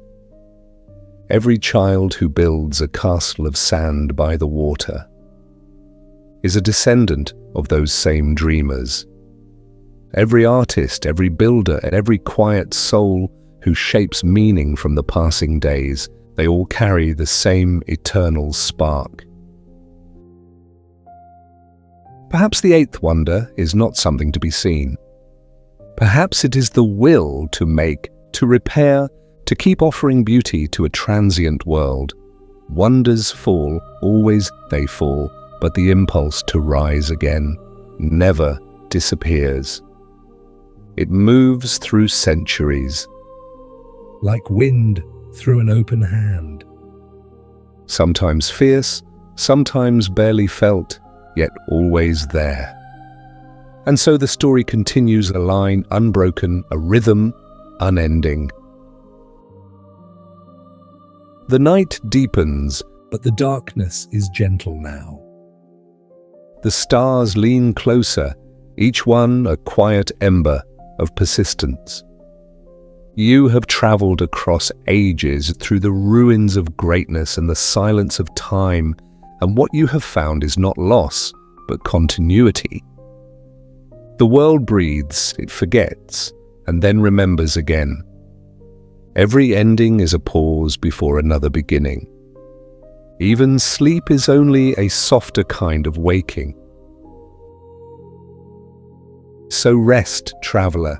Every child who builds a castle of sand by the water is a descendant of those same dreamers. Every artist, every builder, and every quiet soul who shapes meaning from the passing days, they all carry the same eternal spark. Perhaps the eighth wonder is not something to be seen. Perhaps it is the will to make, to repair, to keep offering beauty to a transient world. Wonders fall, always they fall, but the impulse to rise again never disappears. It moves through centuries. Like wind through an open hand. Sometimes fierce, sometimes barely felt, yet always there. And so the story continues, a line unbroken, a rhythm unending. The night deepens, But the darkness is gentle now. the stars lean closer, each one a quiet ember of persistence. You have traveled across ages through the ruins of greatness and the silence of time, and what you have found is not loss, but continuity. The world breathes, it forgets, and then remembers again. Every ending is a pause before another beginning. Even sleep is only a softer kind of waking. So rest, traveler.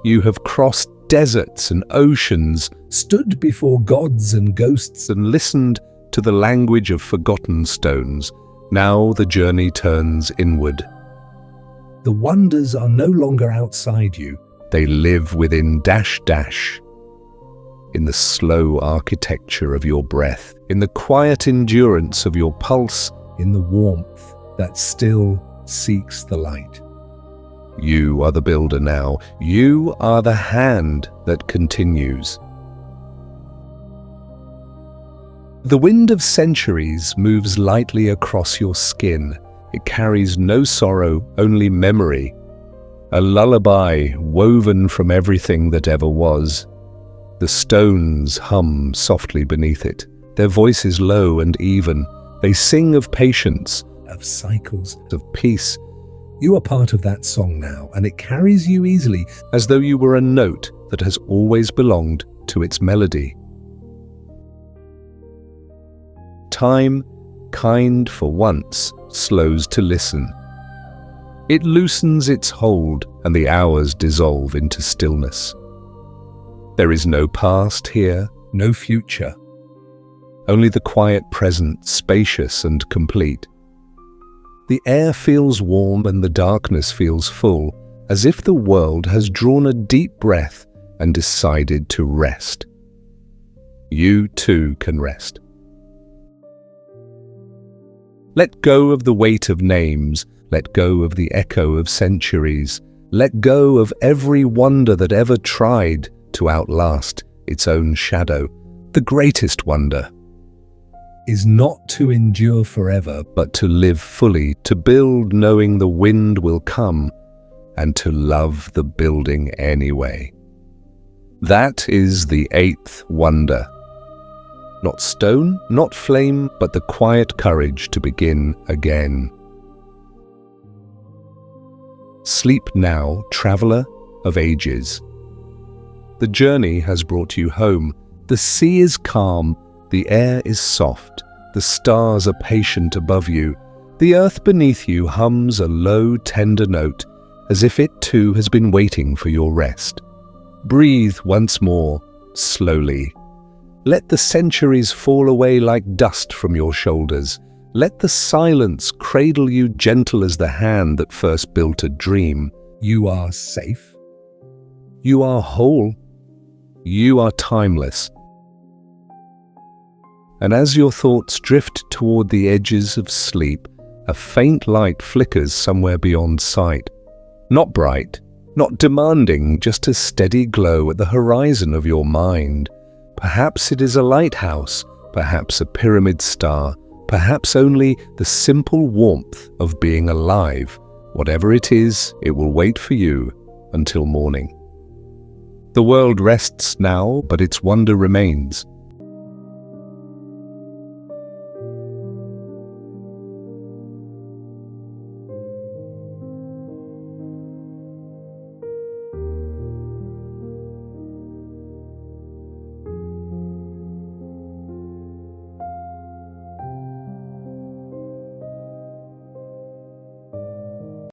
You have crossed deserts and oceans, Stood before gods and ghosts, and listened to the language of forgotten stones. Now the journey turns inward. the wonders are no longer outside you. They live within dash dash. In the slow architecture of your breath, in the quiet endurance of your pulse, In the warmth that still seeks the light. you are the builder now. You are the hand that continues. The wind of centuries moves lightly across your skin. It carries no sorrow, only memory. A lullaby woven from everything that ever was. The stones hum softly beneath it, their voices low and even. They sing of patience, Of cycles. of peace, You are part of that song now, and it carries you easily. as though you were a note that has always belonged to its melody. Time, kind for once, slows to listen. It loosens its hold, and the hours dissolve into stillness. There is no past here, No future. only the quiet present, spacious and complete. The air feels warm and the darkness feels full, as if the world has drawn a deep breath and decided to rest. You too can rest. Let go of the weight of names, let go of the echo of centuries, let go of every wonder that ever tried to outlast its own shadow. The greatest wonder Is not to endure forever, but to live fully, to build knowing the wind will come, and to love the building anyway. That is the eighth wonder. Not stone, not flame, but the quiet courage to begin again. Sleep now, traveler of ages. The journey has brought you home. The sea is calm, the air is soft, the stars are patient above you. The earth beneath you hums a low, tender note, as if it too has been waiting for your rest. Breathe once more, slowly. Let the centuries fall away like dust from your shoulders. Let the silence cradle you gentle as the hand that first built a dream. you are safe. You are whole. You are timeless. And as your thoughts drift toward the edges of sleep, a faint light flickers somewhere beyond sight. Not bright, not demanding, just a steady glow at the horizon of your mind. Perhaps it is a lighthouse, perhaps a pyramid star, perhaps only the simple warmth of being alive. Whatever it is, it will wait for you until morning. The world rests now, but its wonder remains.